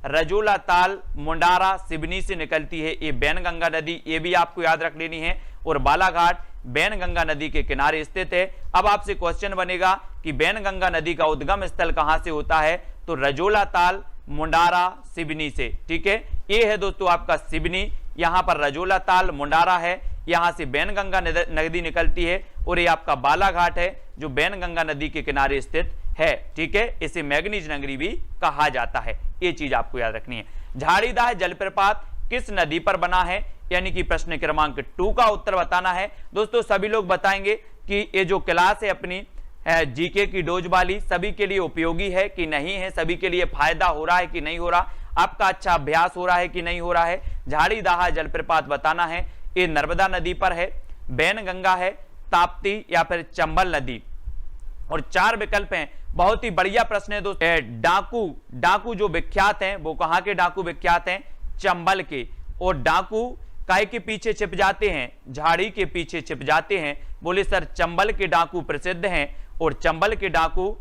रजोला ताल, मुंडारा, सिवनी से निकलती है ये बैनगंगा नदी, ये भी आपको याद रख लेनी है। और बालाघाट बैनगंगा नदी के किनारे स्थित है। अब आपसे क्वेश्चन बनेगा कि बैनगंगा नदी का उद्गम स्थल कहां से होता है, तो रजोला ताल, मुंडारा, सिवनी से। ठीक है, ये है दोस्तों आपका सिवनी, यहां पर रजोला ताल, मुंडारा है, यहां से बैनगंगा नदी निकलती है। और ये आपका बालाघाट है जो बैनगंगा नदी के किनारे स्थित है। ठीक है, इसे मैग्नीज नगरी भी कहा जाता है, ये चीज आपको याद रखनी है। झाड़ीदाह जलप्रपात किस नदी पर बना है, यानी कि प्रश्न क्रमांक 2 का उत्तर बताना है। दोस्तों सभी लोग बताएंगे कि ये जो क्लास है अपनी जीके की डोज वाली सभी के लिए उपयोगी है कि नहीं है, सभी के लिए फायदा हो रहा है कि नहीं हो रहा, आपका अच्छा अभ्यास हो रहा है कि नहीं हो रहा है। झाड़ीदाह जलप्रपात बताना है, ये नर्मदा नदी पर है, बैनगंगा है, ताप्ती या फिर चंबल नदी। और 4 विकल्प हैं। बहुत ही बढ़िया प्रश्न है दोस्तों। डाकू जो विख्यात हैं वो कहां के डाकू विख्यात हैं, चंबल के। और डाकू काय के पीछे छिप जाते हैं, झाड़ी के पीछे छिप जाते हैं। बोले सर चंबल के डाकू प्रसिद्ध हैं और चंबल के डाकू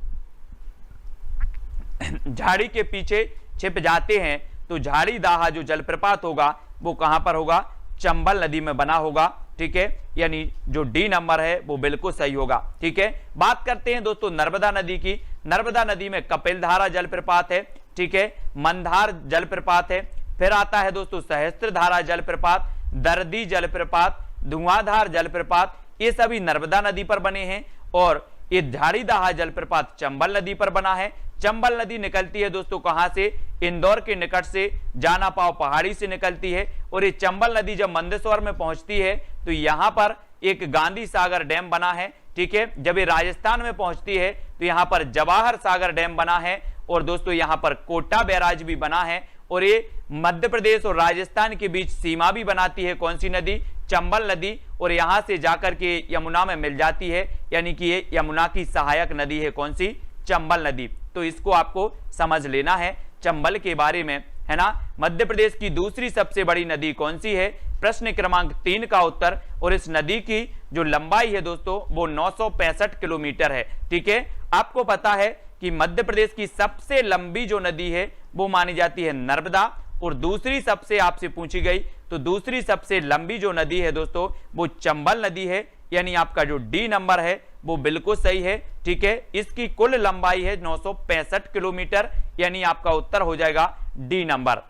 झाड़ी के पीछे छिप जाते हैं, तो झाड़ीदाह जो जलप्रपात होगा वो कहां पर होगा, चंबल नदी में बना होगा। ठीक है, यानी जो डी नंबर है वो बिल्कुल सही होगा। ठीक है, बात करते हैं दोस्तों नर्मदा नदी की। नर्मदा नदी में कपिलधारा जलप्रपात है, ठीक है, मंदार जलप्रपात है, फिर आता है दोस्तों सहस्त्रधारा जलप्रपात, दर्दी जलप्रपात, धुआंधार जलप्रपात, ये सभी नर्मदा नदी पर बने हैं। और ये झाड़ीदाह जलप्रपात चंबल नदी पर बना है। चंबल नदी निकलती है दोस्तों कहां से, इंदौर के निकट से, जाना पाव पहाड़ी से निकलती है। और ये चंबल नदी जब मंदसौर में पहुंचती है तो यहां पर एक गांधी सागर डैम बना है। ठीक है, जब ये राजस्थान में पहुंचती है तो यहां पर जवाहर सागर डैम बना है। और दोस्तों यहां पर कोटा बैराज भी बना है। और ये मध्य प्रदेश और राजस्थान के बीच सीमा भी बनाती है, कौन सी नदी, चंबल नदी। और यहां से जाकर के यमुना में मिल जाती है, यानी कि ये यमुना की सहायक नदी है, कौन सी, चंबल नदी। तो इसको आपको समझ लेना है चंबल के बारे में, है ना। मध्य प्रदेश की दूसरी सबसे बड़ी नदी कौन सी है, प्रश्न क्रमांक 3 का उत्तर। और इस नदी की जो लंबाई है दोस्तों वो 965 किलोमीटर है। ठीक है, आपको पता है कि मध्य प्रदेश की सबसे लंबी जो नदी है वो मानी जाती है नर्मदा, और दूसरी सबसे आपसे पूछी गई तो दूसरी सबसे लंबी जो नदी है दोस्तों वो चंबल नदी है, यानी आपका जो डी नंबर है वो बिल्कुल सही है। ठीक है, इसकी कुल लंबाई है 965 किलोमीटर, यानी आपका उत्तर हो जाएगा डी नंबर।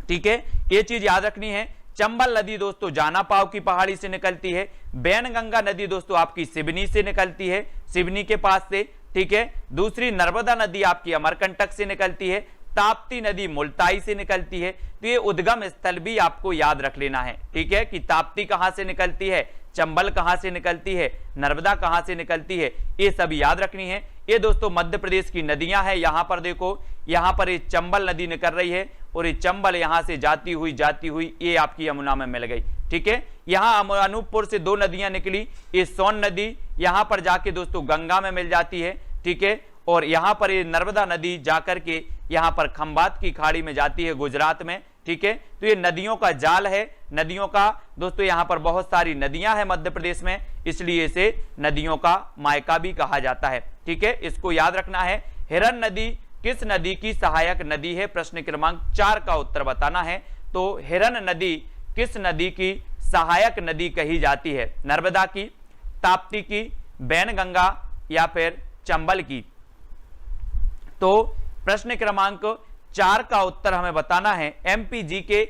ठीक है, ये चीज याद रखनी है। चंबल नदी दोस्तों जानापाव की पहाड़ी से निकलती है। बैनगंगा नदी दोस्तों आपकी सिवनी से निकलती है, सिवनी के पास से। ठीक है, दूसरी नर्मदा नदी आपकी अमरकंटक से निकलती है। ताप्ती नदी मुल्ताई से निकलती है। तो ये उद्गम स्थल भी आपको याद रख लेना है। ठीक है, कि ताप्ती कहां से निकलती है, चंबल कहां से निकलती है, नर्मदा कहां से निकलती है, ये सब याद रखनी है। ये दोस्तों मध्य प्रदेश की नदियां हैं। यहां पर देखो, यहां पर ये चंबल नदी निकल रही है और ये चंबल यहां से जाती हुई ये आपकी यमुना में मिल गई। ठीक है, यहां अनूपपुर से 2 नदियां निकली, ये सोन नदी यहां पर जाके दोस्तों गंगा में मिल जाती है। ठीक है, और यहां पर ये नर्मदा नदी जाकर के यहां पर खंबात की खाड़ी में जाती है गुजरात में। ठीक है, तो ये नदियों का जाल है, नदियों का दोस्तों यहां पर बहुत सारी नदियां हैं मध्य प्रदेश में, इसलिए इसे नदियों का मायका भी कहा जाता है। ठीक है, इसको याद रखना है। हिरन नदी किस नदी की सहायक नदी है, प्रश्न क्रमांक 4 का उत्तर बताना है। तो हिरन नदी किस नदी की सहायक नदी कही जाती है, नर्मदा की, ताप्ती की, बैनगंगा या फिर चंबल की। तो प्रश्न क्रमांक 4 का उत्तर हमें बताना है। एमपीजी के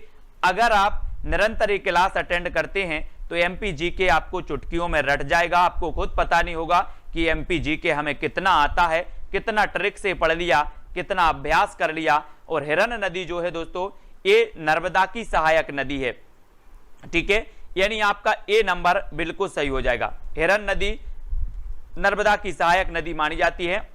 अगर आप निरंतर एक क्लास अटेंड करते हैं तो एमपीजी के आपको चुटकियों में रट जाएगा, आपको खुद पता नहीं होगा कि एमपीजी के हमें कितना आता है, कितना ट्रिक से पढ़ लिया, कितना अभ्यास कर लिया। और हिरन नदी जो है दोस्तों ये नर्मदा की सहायक नदी है। ठीक है, यानी आपका ए नंबर बिल्कुल सही हो जाएगा। हिरन नदी नर्मदा की सहायक नदी मानी जाती है।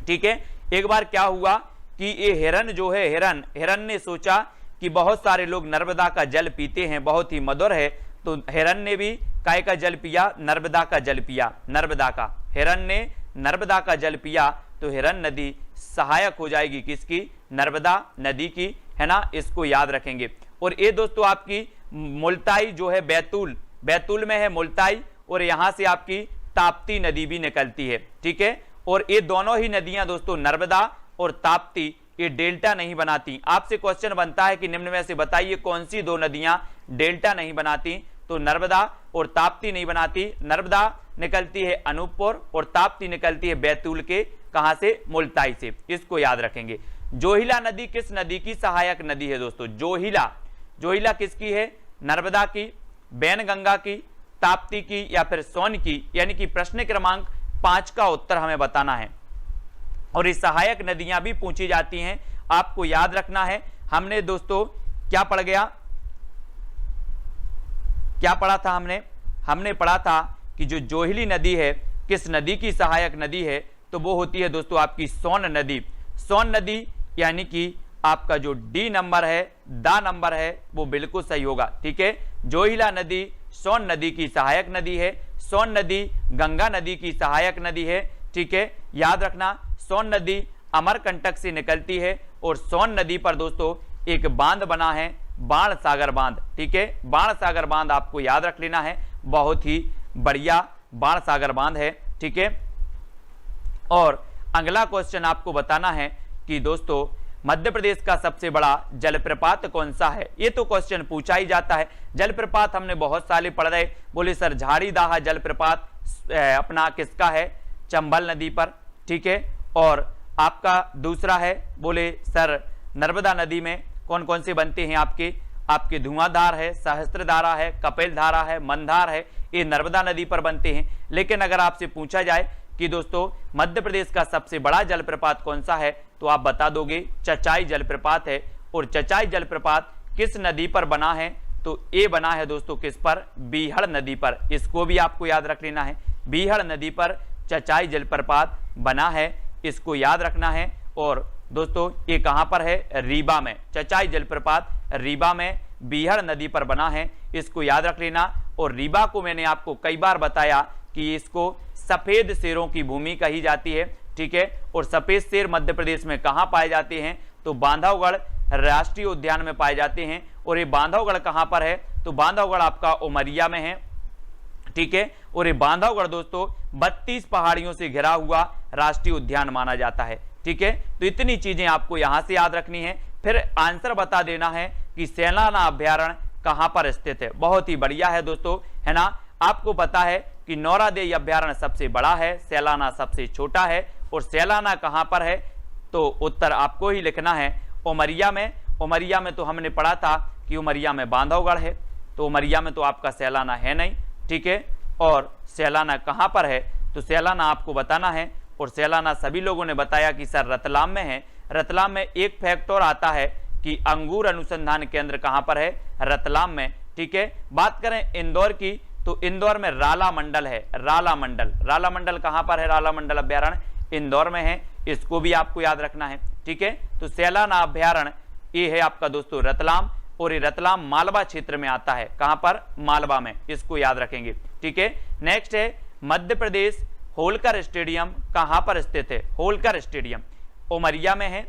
ठीक है, एक बार क्या हुआ कि ये हिरन जो है, हिरन ने सोचा कि बहुत सारे लोग नर्मदा का जल पीते हैं, बहुत ही मधुर है, तो हिरन ने भी काय का जल पिया, नर्मदा का जल पिया, नर्मदा का। हिरन ने नर्मदा का जल पिया तो हिरन नदी सहायक हो जाएगी किसकी, नर्मदा नदी की, है ना, इसको याद रखेंगे। और ये दोस्तों आपकी मुल्ताई जो है बैतूल में है मुल्ताई, और यहां से आपकी ताप्ती नदी भी निकलती है। ठीक है, और ये दोनों ही नदियां दोस्तों नर्मदा और ताप्ती ये डेल्टा नहीं बनाती। आपसे क्वेश्चन बनता है कि निम्न में से बताइए कौन सी 2 नदियां डेल्टा नहीं बनाती, तो नर्मदा और ताप्ती नहीं बनाती। नर्मदा निकलती है अनूपपुर और ताप्ती निकलती है बैतूल के, कहां से, मुल्ताई से, इसको याद रखेंगे। जोहिला नदी किस नदी की सहायक नदी है दोस्तों, जोहिला किसकी है, नर्मदा की, बैनगंगा की, ताप्ती की या फिर सोन की, यानी कि प्रश्न क्रमांक 5 का उत्तर हमें बताना है। और इस सहायक नदियां भी पूछी जाती हैं, आपको याद रखना है। हमने दोस्तों क्या पढ़ गया, क्या पढ़ा था हमने पढ़ा था कि जो जोहिली नदी है किस नदी की सहायक नदी है, तो वो होती है दोस्तों आपकी सोन नदी। सोन नदी यानी कि आपका जो डी नंबर है, दा नंबर है, वो बिल्कुल सही होगा। ठीक है, जोहिला नदी सोन नदी की सहायक नदी है, सोन नदी गंगा नदी की सहायक नदी है। ठीक है, याद रखना, सोन नदी अमरकंटक से निकलती है और सोन नदी पर दोस्तों एक बांध बना है, बाण सागर बांध। ठीक है, बाण सागर बांध आपको याद रख लेना है, बहुत ही बढ़िया बाण सागर बांध है। ठीक है, और अगला क्वेश्चन आपको बताना है कि दोस्तों मध्य प्रदेश का सबसे बड़ा जलप्रपात कौन सा है। ये तो क्वेश्चन पूछा ही जाता है। जलप्रपात हमने बहुत साले पढ़ रहे, बोले सर झाड़ीदाहा जलप्रपात अपना किसका है, चंबल नदी पर। ठीक है, और आपका दूसरा है, बोले सर नर्मदा नदी में कौन कौन से बनते हैं आपके धुआंधार है, सहस्त्रधारा है, कपिलधारा है, मंदार है, ये नर्मदा नदी पर बनते हैं। लेकिन अगर आपसे पूछा जाए कि दोस्तों मध्य प्रदेश का सबसे बड़ा जलप्रपात कौन सा है, तो आप बता दोगे चचाई जलप्रपात है। और चचाई जलप्रपात किस नदी पर बना है, तो ये बना है दोस्तों किस पर, बीहड़ नदी पर। इसको भी आपको याद रख लेना है, बीहड़ नदी पर चचाई जलप्रपात बना है, इसको याद रखना है। और दोस्तों ये कहां पर है, रीवा में, चचाई जलप्रपात रीवा में बीहड़ नदी पर बना है, इसको याद रख लेना। और रीवा को मैंने आपको कई बार बताया कि इसको सफेद शेरों की भूमि कही जाती है। ठीक है, और सफेद शेर मध्य प्रदेश में कहां पाए जाते हैं, तो बांधवगढ़ राष्ट्रीय उद्यान में पाए जाते हैं। और ये बांधवगढ़ कहां पर है, तो बांधवगढ़ आपका उमरिया में है। ठीक है। और ये बांधवगढ़ दोस्तों 32 पहाड़ियों से घिरा हुआ राष्ट्रीय उद्यान माना जाता है, ठीक है। तो इतनी चीजें आपको यहां से याद रखनी है। फिर आंसर बता देना है कि सैलाना अभ्यारण्य कहां पर स्थित है। बहुत ही बढ़िया है दोस्तों, है ना। आपको पता है कि नौरादेई अभ्यारण्य सबसे बड़ा है, सैलाना सबसे छोटा है, और सैलाना कहां पर है, तो उत्तर आपको ही लिखना है उमरिया में। उमरिया में तो हमने पढ़ा था कि उमरिया में बांधवगढ़ है, तो उमरिया में तो आपका सैलाना है नहीं, ठीक है। और सैलाना कहां पर है, तो सैलाना आपको बताना है, और सैलाना सभी लोगों ने बताया कि सर रतलाम में है। रतलाम में एक फैक्ट और आता है कि अंगूर अनुसंधान केंद्र कहां पर है, रतलाम में, ठीक है। बात करें इंदौर की, तो इंदौर में राला मंडल है, राला मंडल। राला मंडल कहां पर है, राला मंडल अभ्यारण्य इंदौर में है, इसको भी आपको याद रखना है, ठीक है। तो सैलाना अभ्यारण्य ये है आपका दोस्तों रतलाम, और ये रतलाम मालवा क्षेत्र में आता है, कहां पर, मालवा में, इसको याद रखेंगे, ठीक है। नेक्स्ट है मध्य प्रदेश होलकर स्टेडियम कहां पर स्थित है। होलकर स्टेडियम उमरिया में है,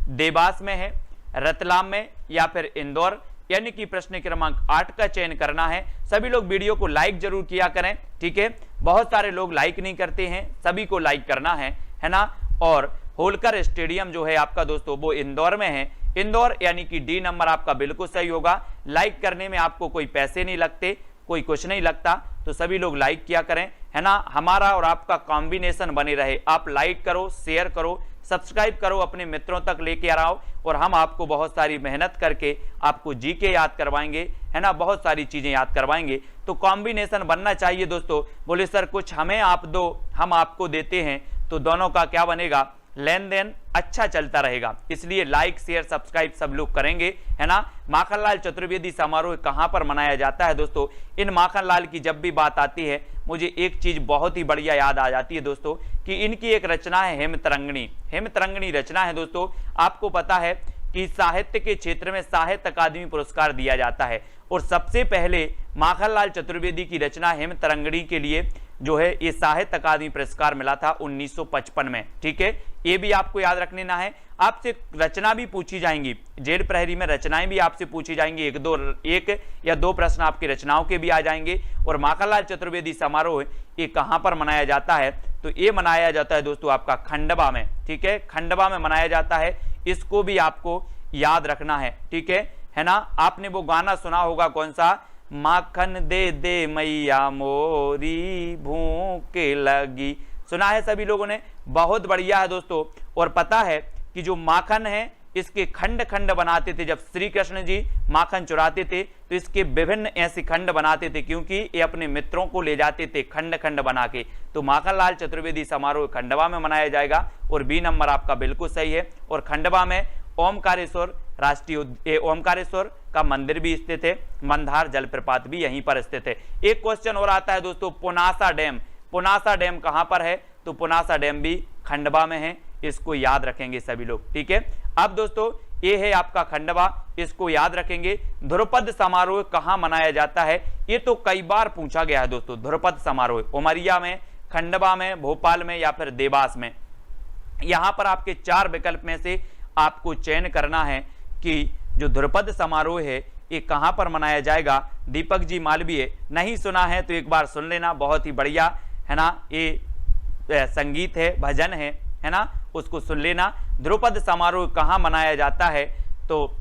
देवास में है, रतलाम में, या फिर इंदौर। यानी कि प्रश्न क्रमांक 8 का चयन करना है। सभी लोग वीडियो को लाइक जरूर किया करें, ठीक है। बहुत सारे लोग लाइक नहीं करते हैं, सभी को लाइक करना है ना। और होलकर स्टेडियम जो है आपका दोस्तों वो इंदौर में है, इंदौर, यानी कि डी नंबर आपका बिल्कुल सही होगा। लाइक करने में आपको कोई पैसे नहीं लगते, कोई कुछ नहीं लगता, तो सभी लोग लाइक किया करें, है ना। हमारा और आपका कॉम्बिनेशन बने रहे, आप लाइक करो, शेयर करो, सब्सक्राइब करो, अपने मित्रों तक लेके आ आओ, और हम आपको बहुत सारी मेहनत करके आपको जीके याद करवाएंगे, है ना, बहुत सारी चीजें याद करवाएंगे। तो कॉम्बिनेशन बनना चाहिए दोस्तों। बोले सर कुछ हमें आप दो, हम आपको देते हैं, तो दोनों का क्या बनेगा, लेन देन अच्छा चलता रहेगा। इसलिए लाइक शेयर सब्सक्राइब सब लोग करेंगे, है ना। माखनलाल चतुर्वेदी समारोह कहां पर मनाया जाता है दोस्तों। इन माखनलाल की जब भी बात आती है मुझे एक चीज बहुत ही बढ़िया याद आ जाती है दोस्तों, कि इनकी एक रचना है हेमतरंगिणी। हेमतरंगिणी रचना है दोस्तों। आपको पता है कि साहित्य के क्षेत्र में साहित्य अकादमी पुरस्कार दिया जाता है, और सबसे पहले माखनलाल चतुर्वेदी की रचना हेमतरंगिणी के लिए जो है ये साहित्य अकादमी पुरस्कार मिला था 1955 में, ठीक है। ये भी आपको याद रखने ना है। आपसे रचना भी पूछी जाएंगी, जेल प्रहरी में रचनाएं भी आपसे पूछी जाएंगी, एक या दो प्रश्न आपकी रचनाओं के भी आ जाएंगे। और माखनलाल चतुर्वेदी समारोह ये कहां पर मनाया जाता है, तो ये मनाया जाता है दोस्तों आपका खंडवा में, ठीक है। खंडवा में मनाया जाता है, इसको भी आपको याद रखना है, ठीक है ना। आपने वो गाना सुना होगा, कौन सा, माखन दे दे मैया मोरी भूख लगी, सुना है सभी लोगों ने, बहुत बढ़िया है दोस्तों। और पता है कि जो माखन है इसके खंड खंड बनाते थे, जब श्री कृष्ण जी माखन चुराते थे तो इसके विभिन्न ऐसे खंड बनाते थे, क्योंकि ये अपने मित्रों को ले जाते थे खंड खंड बना के। तो माखनलाल चतुर्वेदी समारोह खंडवा में मनाया जाएगा, और बी नंबर आपका बिल्कुल सही है। और खंडवा में ओमकारेश्वर राष्ट्रीय ओमकारेश्वर का मंदिर भी स्थित है, मंदार जलप्रपात भी यहीं पर स्थित है। एक क्वेश्चन और आता है दोस्तों, पुनासा डैम, पुनासा डैम कहां पर है, तो पुनासा डैम भी खंडवा में है, इसको याद रखेंगे सभी लोग, ठीक है। अब दोस्तों ये है आपका खंडवा, इसको याद रखेंगे। ध्रुपद समारोह कहां मनाया जाता है, ये तो कई बार पूछा गया है दोस्तों। ध्रुपद समारोह उमरिया में, खंडवा में, भोपाल में, या फिर देवास में। यहां पर आपके 4 विकल्प में से आपको चयन करना है कि जो ध्रुपद समारोह है ये कहां पर मनाया जाएगा। दीपक जी मालवीय, नहीं सुना है तो एक बार सुन लेना, बहुत ही बढ़िया, है ना। ये संगीत है, भजन है ना, उसको सुन लेना। ध्रुपद समारोह कहां मनाया जाता है, तो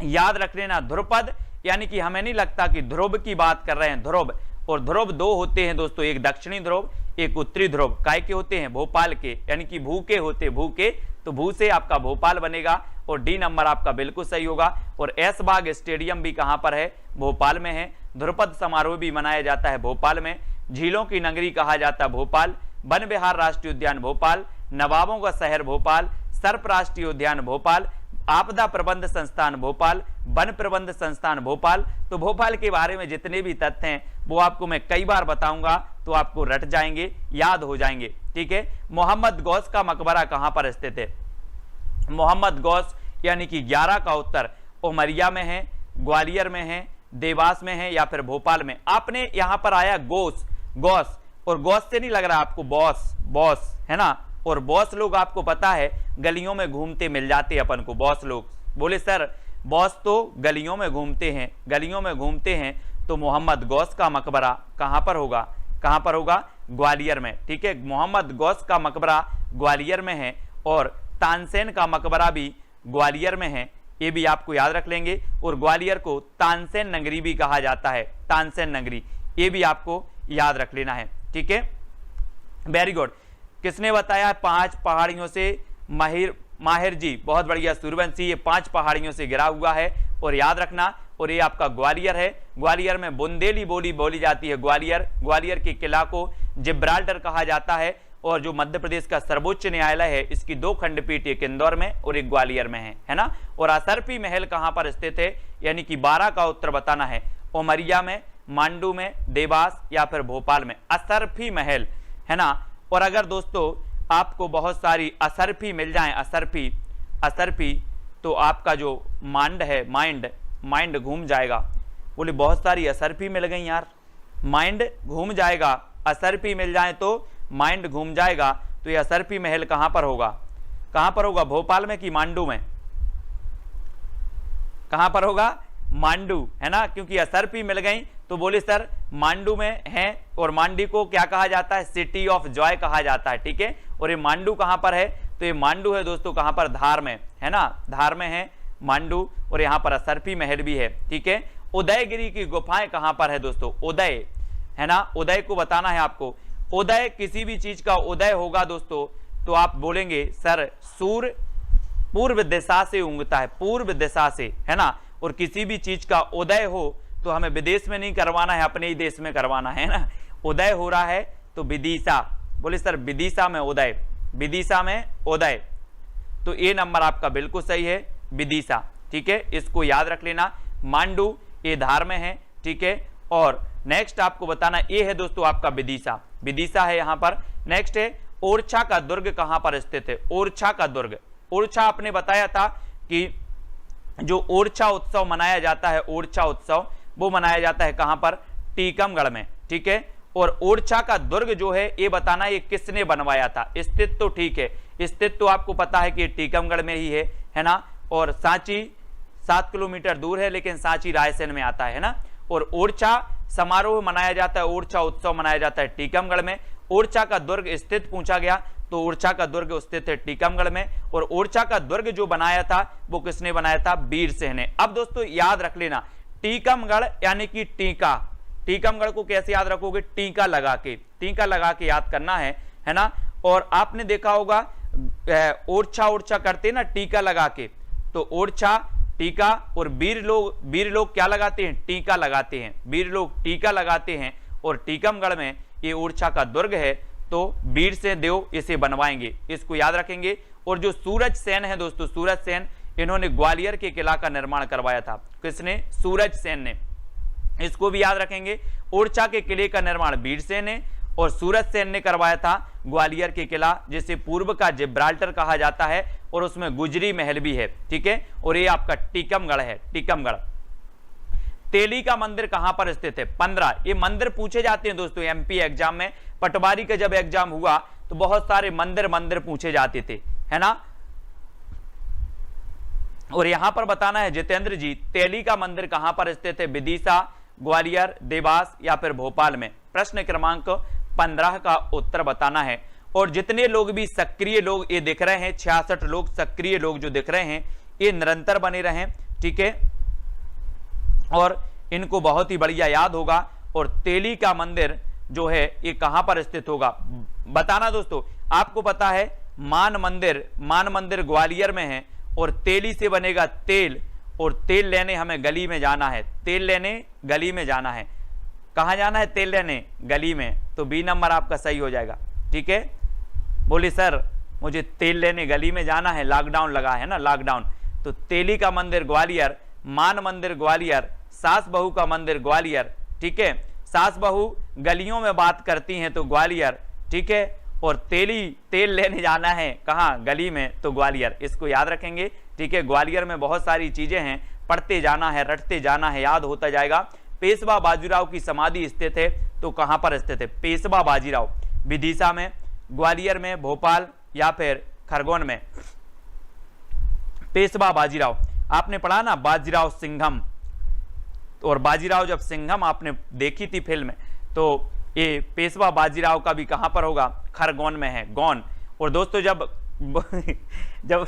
याद रख लेना ध्रुपद, यानी कि हमें नहीं लगता कि ध्रुव की बात कर रहे हैं, ध्रुव। और ध्रुव 2 होते हैं दोस्तों, एक दक्षिणी ध्रुव, एक उत्तरी ध्रुव। काय के होते हैं, भोपाल के, यानी कि भू के होते, भू के, तो भू से आपका भोपाल बनेगा, और डी नंबर आपका बिल्कुल सही होगा। और ऐशबाग स्टेडियम भी कहां पर है, भोपाल में है। ध्रुपद समारोह भी मनाया जाता है भोपाल में। झीलों की नगरी कहा जाता है भोपाल। वन विहार राष्ट्रीय उद्यान भोपाल, नवाबों का शहर भोपाल, सर्प राष्ट्रीय उद्यान भोपाल, आपदा प्रबंध संस्थान भोपाल, वन प्रबंध संस्थान भोपाल। तो भोपाल के बारे में जितने भी तथ्य हैं वो आपको मैं कई बार बताऊंगा, तो आपको रट जाएंगे, याद हो जाएंगे, ठीक है। मोहम्मद गौस का मकबरा कहां पर स्थित है, मोहम्मद गौस, यानी कि 11 का उत्तर उमरिया में है, ग्वालियर में है, देवास में है, या फिर भोपाल में। आपने यहां पर आया गोस, गौस, और गौस से नहीं लग रहा आपको बॉस, बॉस, है ना। और बॉस लोग आपको पता है गलियों में घूमते मिल जाते अपन को, बॉस लोग। बोले सर बॉस तो गलियों में घूमते हैं, गलियों में घूमते हैं, तो मोहम्मद गौस का मकबरा कहां पर होगा, कहां पर होगा, ग्वालियर में। ठीक है, मोहम्मद गौस का मकबरा ग्वालियर में है और तानसेन का मकबरा भी ग्वालियर में है, ये भी आपको याद रख लेंगे। और ग्वालियर को तानसेन नगरी भी कहा जाता है, तानसेन नगरी, ये भी आपको याद रख लेना है। ठीक है, वेरी गुड। किसने बताया 5 पहाड़ियों से, माहिर जी, बहुत बढ़िया सूर्यवंशी, ये 5 पहाड़ियों से घिरा हुआ है और याद रखना। और ये आपका ग्वालियर है, ग्वालियर में बुंदेली बोली बोली जाती है। ग्वालियर के किला को जिब्राल्टर कहा जाता है और जो मध्य प्रदेश का सर्वोच्च न्यायालय है इसकी 2 खंडपीठ, एक इंदौर में और एक ग्वालियर में है ना। और असरफी महल कहां पर स्थित है, यानी कि 12 का उत्तर बताना है। उमरिया में, मांडू में, देवास या फिर भोपाल में असरफी महल, है ना। और अगर दोस्तों आपको बहुत सारी असरफी मिल जाए, असरफी, तो आपका जो माइंड घूम जाएगा। बोले बहुत सारी असरफी मिल गई यार, माइंड घूम जाएगा। असरफी मिल जाए तो माइंड घूम जाएगा। तो ये असरफी महल कहां पर होगा, कहां पर होगा, भोपाल में कि मांडू में, कहां पर होगा, मांडू, है ना। क्योंकि असरफी मिल गई तो बोले सर मांडू में है और मांडी को क्या कहा जाता है, सिटी ऑफ जॉय कहा जाता है। ठीक है, और ये मांडू कहां पर है, तो ये मांडू है दोस्तों कहां पर, धार में, है ना, धार में है मांडू। और यहां पर असरफी महल भी है। ठीक है, उदयगिरी की गुफाएं कहां पर है दोस्तों, उदय, है ना, उदय को बताना है आपको। उदय, किसी भी चीज का उदय होगा दोस्तों तो आप बोलेंगे सर सूर्य पूर्व दिशा से उगता है, पूर्व दिशा से, है ना। और किसी भी चीज का उदय हो तो हमें विदेश में नहीं करवाना है, अपने ही देश में करवाना है ना। उदय हो रहा है तो विदिशा, बोले सर विदिशा में उदय, विदिशा में उदय, तो ए नंबर आपका बिल्कुल सही है, विदिशा। ठीक है, इसको याद रख लेना। मांडू ये धार में है। ठीक है, और नेक्स्ट आपको बताना ये है दोस्तों आपका विदिशा, विदिशा है यहां पर। नेक्स्ट है ओरछा का दुर्ग कहां पर स्थित है, ओरछा का दुर्ग। ओरछा आपने बताया था कि जो ओरछा उत्सव मनाया जाता है, ओरछा उत्सव वो मनाया जाता है कहां पर, टीकमगढ़ में। ठीक है, और ओरछा का दुर्ग जो है ये बताना ये किसने बनवाया था। स्थित तो ठीक है, स्थित तो आपको पता है कि टीकमगढ़ में ही है ना। और सांची 7 किलोमीटर दूर है, लेकिन सांची रायसेन में आता है ना। और ओरछा समारोह मनाया जाता है, ओरछा उत्सव मनाया जाता है टीकमगढ़ में। ओरछा का दुर्ग स्थित पूछा गया तो ओरछा का दुर्ग स्थित है टीकमगढ़ में। और ओरछा का दुर्ग जो बनाया था वो किसने बनाया था, वीरसिंह ने। अब दोस्तों याद रख लेना, टीकमगढ़ यानी कि टीका, टीकमगढ़ को कैसे याद रखोगे, टीका लगा के याद करना है ना। और आपने देखा होगा ओरछा करते ना टीका लगा के, तो ओरछा टीका और वीर लोग क्या लगाते हैं, टीका लगाते हैं, वीर लोग टीका लगाते हैं। और टीकमगढ़ में ये ओरछा का दुर्ग है तो वीरसिंह देव इसे बनवाएंगे, इसको याद रखेंगे। और जो सूरज सेन है दोस्तों, सूरज सेन, इन्होंने ग्वालियर के किला का निर्माण करवाया था। किसने, सूरज सेन ने, इसको भी याद रखेंगे। ओरछा के किले का निर्माण वीरसिंह ने और सूरज सेन ने करवाया था ग्वालियर के किला, जिसे पूर्व का जिब्राल्टर कहा जाता है और उसमें गुजरी महल भी है। ठीक है, और ये आपका टीकमगढ़ है, टीकमगढ़। तेली का मंदिर कहां पर स्थित है, 15, ये मंदिर पूछे जाते हैं दोस्तों एमपी एग्जाम में। पटवारी का जब एग्जाम हुआ तो बहुत सारे मंदिर पूछे जाते थे, है ना। और यहां पर बताना है जितेंद्र जी, तेली का मंदिर कहां पर स्थित है, विदिशा, ग्वालियर, देवास या फिर भोपाल में। प्रश्न क्रमांक 15 का उत्तर बताना है। और जितने लोग भी सक्रिय लोग ये दिख रहे हैं, 66 लोग सक्रिय लोग जो दिख रहे हैं, ये निरंतर बने रहें। ठीक है, और इनको बहुत ही बढ़िया याद होगा। और तेली का मंदिर जो है ये कहां पर स्थित होगा बताना दोस्तों। आपको पता है मान मंदिर ग्वालियर में है और तेली से बनेगा तेल, और तेल लेने हमें गली में जाना है, तेल लेने गली में जाना है। कहां जाना है, तेल लेने गली में, तो बी नंबर आपका सही हो जाएगा। ठीक है, बोले सर मुझे तेल लेने गली में जाना है, लॉकडाउन लगा है ना, लॉकडाउन। तो तेली का मंदिर ग्वालियर, मान मंदिर ग्वालियर, सास बहू का मंदिर ग्वालियर। ठीक है, सास बहू गलियों में बात करती हैं तो ग्वालियर। ठीक है, और तेल लेने जाना है कहां, गली में, तो ग्वालियर, इसको याद रखेंगे। ठीक है, ग्वालियर में बहुत सारी चीजें हैं, पढ़ते जाना है, रटते जाना है, याद होता जाएगा। पेशवा बाजीराव की समाधि स्थित है तो कहां पर स्थित है, पेशवा बाजीराव, विदिशा में, ग्वालियर में, भोपाल या फिर खरगोन में। पेशवा बाजीराव आपने पढ़ा ना, बाजीराव सिंघम, और बाजीराव जब सिंघम आपने देखी थी फिल्म, तो ये पेशवा बाजीराव का भी कहां पर होगा, खरगोन में है, गौन। और दोस्तों जब जब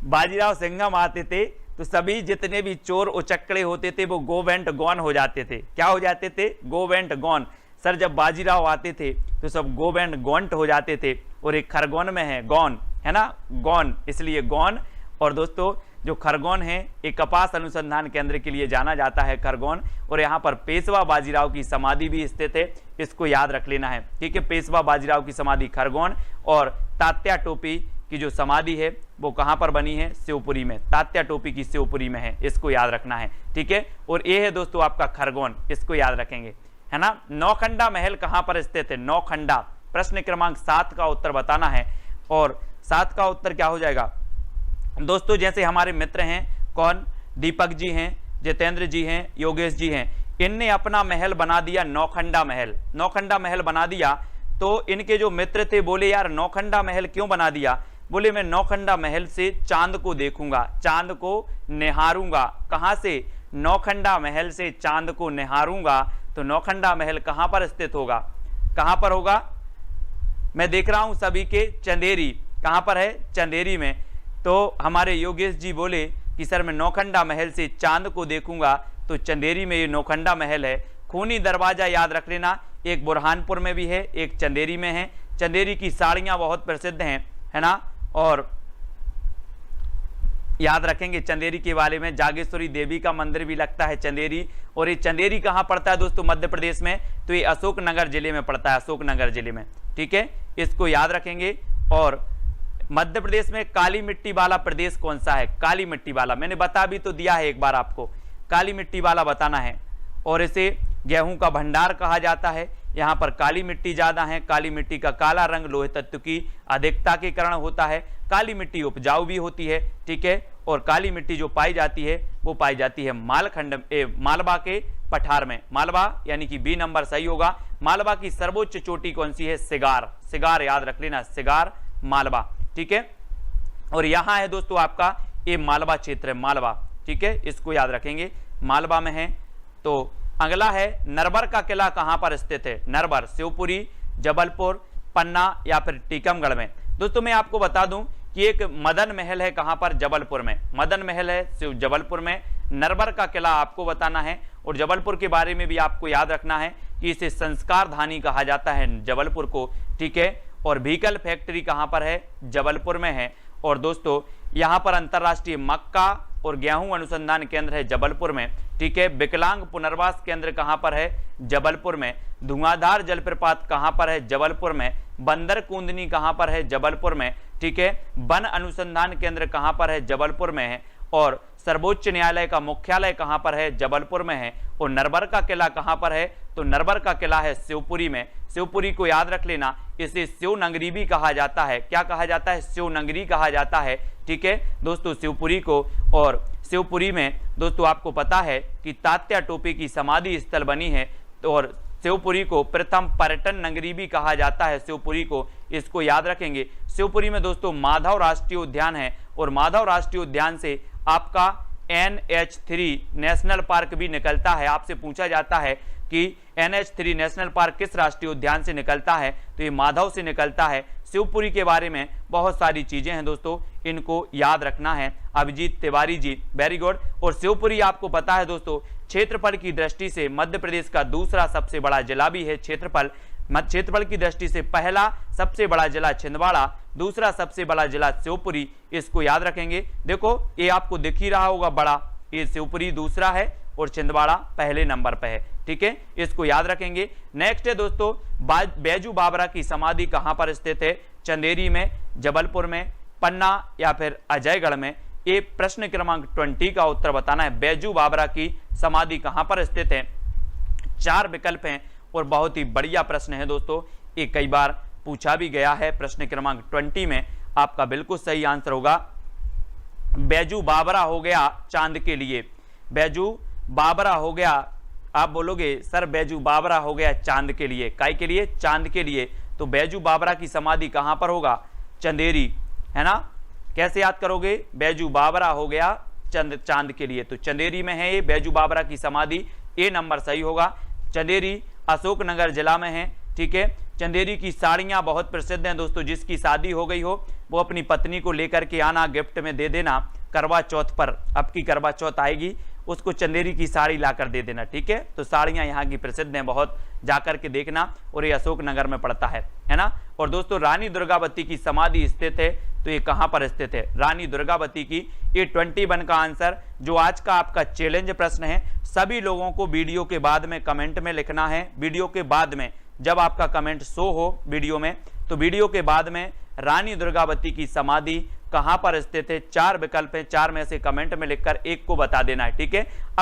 बाजीराव सिंघम आते थे तो सभी जितने भी चोर उचक्कड़े होते थे वो गो वेंट गॉन हो जाते थे। क्या हो जाते थे? Go went gone. सर जब बाजीराव आते थे तो सब गो वेंट गॉन्ट हो जाते थे। और एक खरगोन में है गौन, है ना, गौन, इसलिए गौन। और दोस्तों जो खरगोन है एक कपास अनुसंधान केंद्र के लिए जाना जाता है, खरगोन। और यहाँ पर पेशवा बाजीराव की समाधि भी स्थित है, इसको याद रख लेना है, ठीक है। पेशवा बाजीराव की समाधि खरगोन, और तात्या टोपी की जो समाधि है वो कहां पर बनी है? शिवपुरी में। तात्या टोपी की शिवपुरी में है, इसको याद रखना है, ठीक है। और ये है दोस्तों आपका खरगोन, इसको याद रखेंगे, है ना। नौखंडा महल कहां पर स्थित है? नौखंडा। प्रश्न क्रमांक 7 का उत्तर बताना है। और 7 का उत्तर क्या हो जाएगा दोस्तों? जैसे हमारे मित्र हैं, कौन? दीपक जी हैं, जितेंद्र जी हैं, योगेश जी हैं, इनने अपना महल बना दिया नौखंडा महल। नौखंडा महल बना दिया तो इनके जो मित्र थे बोले यार नौखंडा महल क्यों बना दिया? बोले मैं नौखंडा महल से चांद को देखूंगा, चांद को निहारूंगा। कहां से? नौखंडा महल से चांद को निहारूंगा। तो नौखंडा महल कहां पर स्थित होगा? कहां पर होगा? मैं देख रहा हूं सभी के चंदेरी। कहां पर है? चंदेरी में। तो हमारे योगेश जी बोले कि सर मैं नौखंडा महल से चांद को देखूंगा, तो चंदेरी में ये नौखंडा महल है। खूनी दरवाजा याद रख लेना, एक बुरहानपुर में भी है, एक चंदेरी में है। चंदेरी की साड़ियां बहुत प्रसिद्ध हैं, है ना। और याद रखेंगे चंदेरी के बारे में, जागेश्वरी देवी का मंदिर भी लगता है चंदेरी। और ये चंदेरी कहां पड़ता है दोस्तों? मध्य प्रदेश में। तो ये अशोकनगर जिले में पड़ता है, अशोकनगर जिले में, ठीक है, इसको याद रखेंगे। और मध्य प्रदेश में काली मिट्टी वाला प्रदेश कौन सा है? काली मिट्टी वाला, मैंने बता भी तो दिया है एक बार आपको, काली मिट्टी वाला बताना है। और इसे गेहूं का भंडार कहा जाता है। यहाँ पर काली मिट्टी ज्यादा है, काली मिट्टी का काला रंग लोहे तत्व की अधिकता के कारण होता है। काली मिट्टी उपजाऊ भी होती है, ठीक है। और काली मिट्टी जो पाई जाती है वो पाई जाती है मालवा के पठार में। मालवा यानी कि बी नंबर सही होगा। मालवा की सर्वोच्च चोटी कौन सी है? सिगार। सिगार याद रख लेना, सिगार मालवा, ठीक है। और यहां है दोस्तों आपका ये मालवा क्षेत्र है, मालवा, ठीक है, इसको याद रखेंगे, मालवा में है। तो अगला है नरबर का किला कहां पर स्थित है? नरबर शिवपुरी, जबलपुर, पन्ना या फिर टीकमगढ़ में। दोस्तों मैं आपको बता दूं कि एक मदन महल है कहां पर? जबलपुर में। मदन महल है जबलपुर में। नरबर का किला आपको बताना है। और जबलपुर के बारे में भी आपको याद रखना है कि इसे संस्कार धानी कहा जाता है जबलपुर को, ठीक है। और व्हीकल फैक्ट्री कहां पर है? जबलपुर में है। और दोस्तों यहां पर अंतरराष्ट्रीय मक्का और गेहूं अनुसंधान केंद्र है जबलपुर में, ठीक है। विकलांग पुनर्वास केंद्र कहां पर है? जबलपुर में। धुआंधार जलप्रपात कहां पर है? जबलपुर में। बंदर कूंदनी कहां पर है? जबलपुर में, ठीक है। वन अनुसंधान केंद्र कहां पर है? जबलपुर में है। और सर्वोच्च न्यायालय का मुख्यालय कहां पर है? जबलपुर में है। और नरबर का किला कहां पर है? तो नरबर का किला है शिवपुरी में। शिवपुरी को याद रख लेना, इसे शिवनगरी भी कहा जाता है। क्या कहा जाता है? शिवनगरी कहा जाता है, ठीक है दोस्तों, शिवपुरी को। और शिवपुरी में दोस्तों आपको पता है कि तात्या टोपी की समाधि स्थल बनी है। और शिवपुरी को प्रथम पर्यटन नगरी भी कहा जाता है, शिवपुरी को, इसको याद रखेंगे। शिवपुरी में दोस्तों माधव राष्ट्रीय उद्यान है। और माधव राष्ट्रीय उद्यान से आपका NH3 नेशनल पार्क भी निकलता है। आपसे पूछा जाता है कि NH3 नेशनल पार्क किस राष्ट्रीय उद्यान से निकलता है? तो ये माधव से निकलता है। शिवपुरी के बारे में बहुत सारी चीजें हैं दोस्तों, इनको याद रखना है। Abhijit Tiwari ji, very good. और शिवपुरी आपको पता है दोस्तों क्षेत्रफल की दृष्टि से मध्य प्रदेश का दूसरा सबसे बड़ा जिला भी है। क्षेत्रफल की दृष्टि से पहला सबसे बड़ा जिला छिंदवाड़ा, दूसरा सबसे बड़ा जिला शिवपुरी, इसको याद रखेंगे। देखो ये आपको दिख ही रहा होगा बड़ा, ये शिवपुरी दूसरा है और छिंदवाड़ा पहले नंबर पे है, ठीक है, इसको याद रखेंगे। नेक्स्ट है दोस्तों बैजू बावरा की समाधि कहां पर स्थित है? चंदेरी में, जबलपुर में, पन्ना या फिर अजयगढ़ में। ये प्रश्न क्रमांक 20 का उत्तर बताना है। बैजू बावरा की समाधि कहां पर स्थित है? 4 विकल्प हैं और बहुत ही बढ़िया प्रश्न है दोस्तों, ये कई बार पूछा भी गया है। प्रश्न क्रमांक 20 में आपका बिल्कुल सही आंसर होगा बैजू बावरा हो गया चांद के लिए। बैजू बावरा हो गया, आप बोलोगे सर बैजू बावरा हो गया चांद के लिए, काय के लिए? चांद के लिए। तो बैजू बावरा की समाधि कहां पर होगा? चंदेरी, है ना। कैसे याद करोगे? बैजू बावरा हो गया चांद के लिए, तो चंदेरी में है ये बैजू बावरा की समाधि, ए नंबर सही होगा। चंदेरी अशोकनगर जिला में है, ठीक है। चंदेरी की साड़ियां बहुत प्रसिद्ध हैं दोस्तों, जिसकी शादी हो गई हो वो अपनी पत्नी को लेकर के आना, गिफ्ट में दे देना। करवा चौथ पर, अब की करवा चौथ आएगी, उसको चंदेरी की साड़ी लाकर दे देना, ठीक है। तो साड़ियां यहाँ की प्रसिद्ध हैं बहुत, जाकर के देखना, और ये अशोकनगर में पड़ता है ना। और दोस्तों रानी दुर्गावती की समाधि स्थित है, तो ये कहां पर स्थित है? रानी दुर्गावती की, ये 21 का आंसर जो आज का आपका चैलेंज प्रश्न है, सभी लोगों को वीडियो के बाद में कमेंट में लिखना है। वीडियो के बाद में जब आपका कमेंट शो हो वीडियो में, तो वीडियो के बाद में रानी दुर्गावती की समाधि कहां पर स्थित है, 4 विकल्प हैं, 4 में से कमेंट में लिखकर एक को बता देना है, ठीक है।